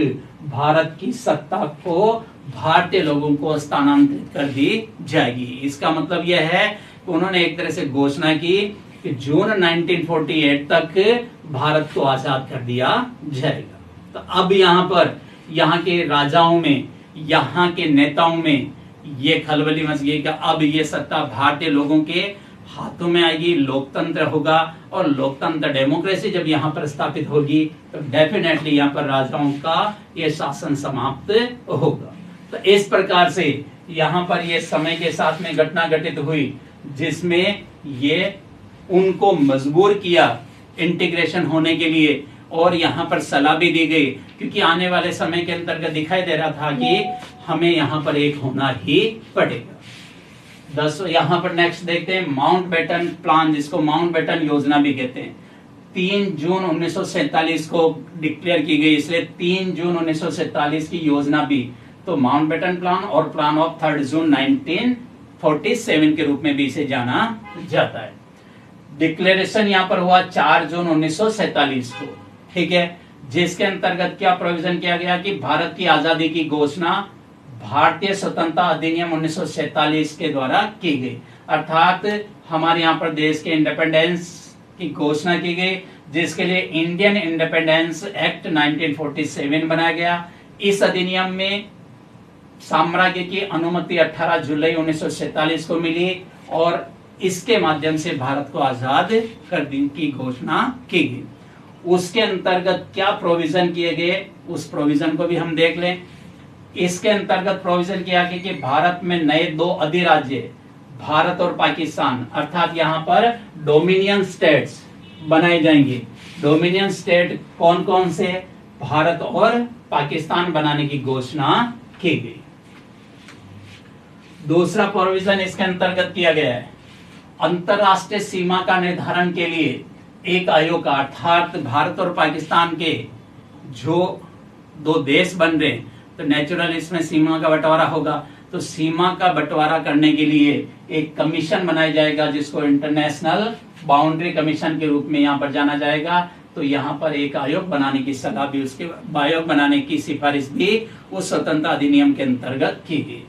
भारत की सत्ता को भारतीय लोगों को स्थानांतरित कर दी जाएगी। इसका मतलब यह है कि उन्होंने एक तरह से घोषणा की कि जून 1948 तक भारत को आजाद कर दिया जाएगा। तो अब यहाँ पर यहाँ के राजाओं में, यहाँ के नेताओं में ये खलबली मच गई कि अब ये सत्ता भारतीय लोगों के हाथों में आएगी, लोकतंत्र होगा। और लोकतंत्र, डेमोक्रेसी जब यहाँ पर स्थापित होगी तो डेफिनेटली यहाँ पर राजाओं का ये शासन समाप्त होगा। तो इस प्रकार से यहाँ पर ये समय के साथ में घटना घटित हुई, जिसमें ये उनको मजबूर किया इंटीग्रेशन होने के लिए। और यहाँ पर सलाह भी दी गई, क्योंकि आने वाले समय के अंतर्गत दिखाई दे रहा था कि हमें यहाँ पर एक होना ही पड़ेगा। यहाँ पर नेक्स्ट देखते हैं माउंटबेटन प्लान, जिसको माउंटबेटन योजना भी कहते हैं। 3 जून 1947 को डिक्लेयर की गई, इसलिए 3 जून 1947 की योजना भी। तो माउंटबेटन प्लान और प्लान ऑफ 3 जून 1947 के रूप में भी इसे जाना जाता है। डिक्लेरेशन यहाँ पर हुआ 4 जून 1947 को, ठीक है, जिसके अंतर्गत क्या प्रोविजन किया गया कि भारत की आजादी की घोषणा भारतीय स्वतंत्रता अधिनियम 1947 के द्वारा की गई। अर्थात हमारे यहाँ पर देश के इंडिपेंडेंस की घोषणा की गई, जिसके लिए इंडियन इंडिपेंडेंस एक्ट 1947 बनाया गया। इस अधिनियम में साम्राज्य की अनुमति 18 जुलाई 1947 को मिली और इसके माध्यम से भारत को आजाद कर देने की घोषणा की गई। उसके अंतर्गत क्या प्रोविजन किए गए, उस प्रोविजन को भी हम देख लें। इसके अंतर्गत प्रोविजन किया गया कि भारत में नए 2 अधिराज्य, भारत और पाकिस्तान, अर्थात यहाँ पर डोमिनियन स्टेट्स बनाए जाएंगे। डोमिनियन स्टेट कौन कौन से? भारत और पाकिस्तान बनाने की घोषणा की गई। दूसरा प्रोविजन इसके अंतर्गत किया गया है, अंतरराष्ट्रीय सीमा का निर्धारण के लिए एक आयोग का, अर्थात भारत और पाकिस्तान के जो 2 देश बन रहे हैं, तो नेचुरल इसमें सीमा का बंटवारा होगा। तो सीमा का बंटवारा करने के लिए एक कमीशन बनाया जाएगा, जिसको इंटरनेशनल बाउंड्री कमीशन के रूप में यहाँ पर जाना जाएगा। तो यहाँ पर एक आयोग बनाने की सलाह भी, उसके आयोग बनाने की सिफारिश भी उस स्वतंत्रता अधिनियम के अंतर्गत की गई।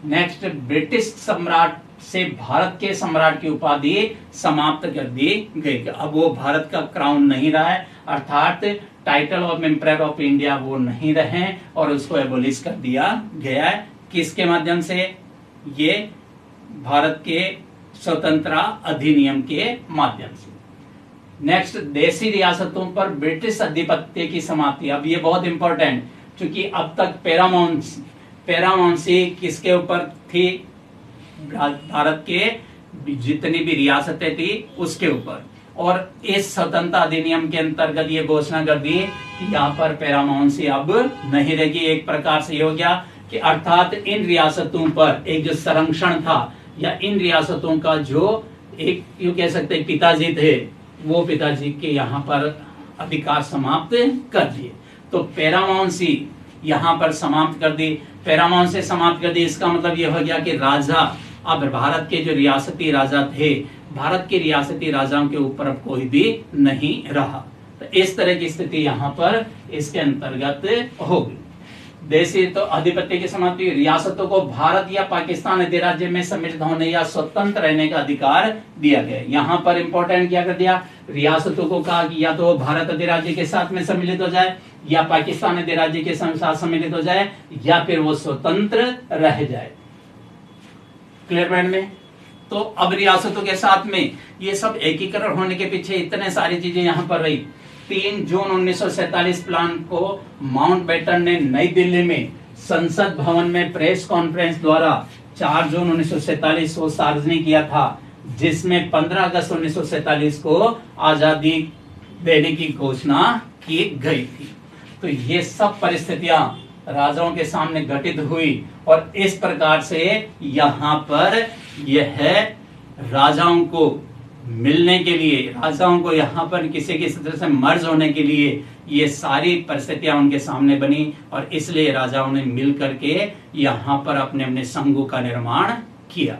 नेक्स्ट, ब्रिटिश सम्राट से भारत के सम्राट की उपाधि समाप्त कर दी गई। अब वो भारत का क्राउन नहीं रहा है, अर्थात title of emperor of India वो नहीं रहे और उसको एबोलिश कर दिया गया है। किसके माध्यम से? ये भारत के स्वतंत्रता अधिनियम के माध्यम से। नेक्स्ट, देशी रियासतों पर ब्रिटिश अधिपत्य की समाप्ति। अब ये बहुत इंपॉर्टेंट, क्योंकि अब तक पैरामाउंसी किसके ऊपर थी? भारत के जितनी भी रियासतें थी उसके ऊपर। और इस स्वतंत्रता अधिनियम के अंतर्गत ये घोषणा कर दी कि यहाँ पर पैरामाउंसी अब नहीं रहेगी। एक प्रकार से हो गया कि अर्थात इन रियासतों पर एक जो संरक्षण था, या इन रियासतों का जो एक यूं कह सकते हैं पिताजी थे, वो पिताजी के यहाँ पर अधिकार समाप्त कर दिए। तो पैरामाउंसी यहाँ पर समाप्त कर दी। पैरामाउंसी समाप्त कर दी, इसका मतलब ये हो गया कि राजा, अब भारत के जो रियासती राजा थे, भारत के रियासती राजाओं के ऊपर अब कोई भी नहीं रहा। तो इस तरह की स्थिति यहाँ पर इसके अंतर्गत होगी। देशी तो आधिपत्य की समाप्ति, रियासतों को भारत या पाकिस्तान अधिराज्य में सम्मिलित होने या स्वतंत्र रहने का अधिकार दिया गया। यहाँ पर इंपॉर्टेंट क्या कर दिया, रियासतों को कहा कि या तो भारत अधिराज्य के साथ में सम्मिलित हो जाए, या पाकिस्तान अधिराज्य के साथ सम्मिलित हो जाए, या फिर वो स्वतंत्र रह जाए। क्लियर मैंड में? तो अब रियासतों के साथ में ये सब एकीकरण होने के पीछे इतने सारी चीजें यहाँ पर रही। 3 जून 1947 प्लान को माउंटबेटन ने नई दिल्ली में संसद भवन में प्रेस कॉन्फ्रेंस द्वारा 4 जून 1947 को सार्वजनिक किया था, जिसमें 15 अगस्त 1947 को आजादी देने की घोषणा की गई थी। तो ये सब परिस्थितियां राजाओं के सामने घटित हुई और इस प्रकार से यहाँ पर यह राजाओं को मिलने के लिए, राजाओं को यहाँ पर किसी किसी तरह से मर्ज होने के लिए ये सारी परिस्थितियां उनके सामने बनी और इसलिए राजाओं ने मिल करके यहाँ पर अपने अपने संघों का निर्माण किया।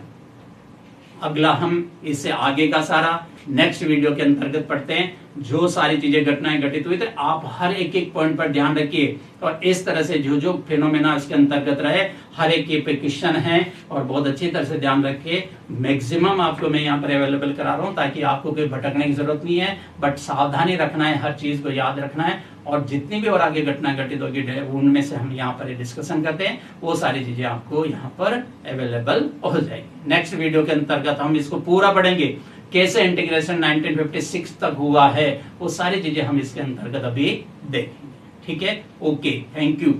अगला हम इससे आगे का सारा नेक्स्ट वीडियो के अंतर्गत पढ़ते हैं। जो सारी चीजें घटनाएं घटित हुई, तो आप हर एक एक पॉइंट पर ध्यान रखिए और इस तरह से जो जो फिनोमेना इसके अंतर्गत रहे हर एक के पे क्वेश्चन है और बहुत अच्छी तरह से ध्यान रखिए। मैक्सिमम आपको मैं यहाँ पर अवेलेबल करा रहा हूँ ताकि आपको कोई भटकने की जरूरत नहीं है, बट सावधानी रखना है, हर चीज को याद रखना है और जितनी भी और आगे घटना घटित होगी उनमें से हम यहाँ पर डिस्कशन करते हैं, वो सारी चीजें आपको यहाँ पर अवेलेबल हो जाएगी। नेक्स्ट वीडियो के अंतर्गत हम इसको पूरा पढ़ेंगे, कैसे इंटीग्रेशन 1956 तक हुआ है, वो सारी चीजें हम इसके अंतर्गत अभी देखेंगे। ठीक है, ओके, थैंक यू।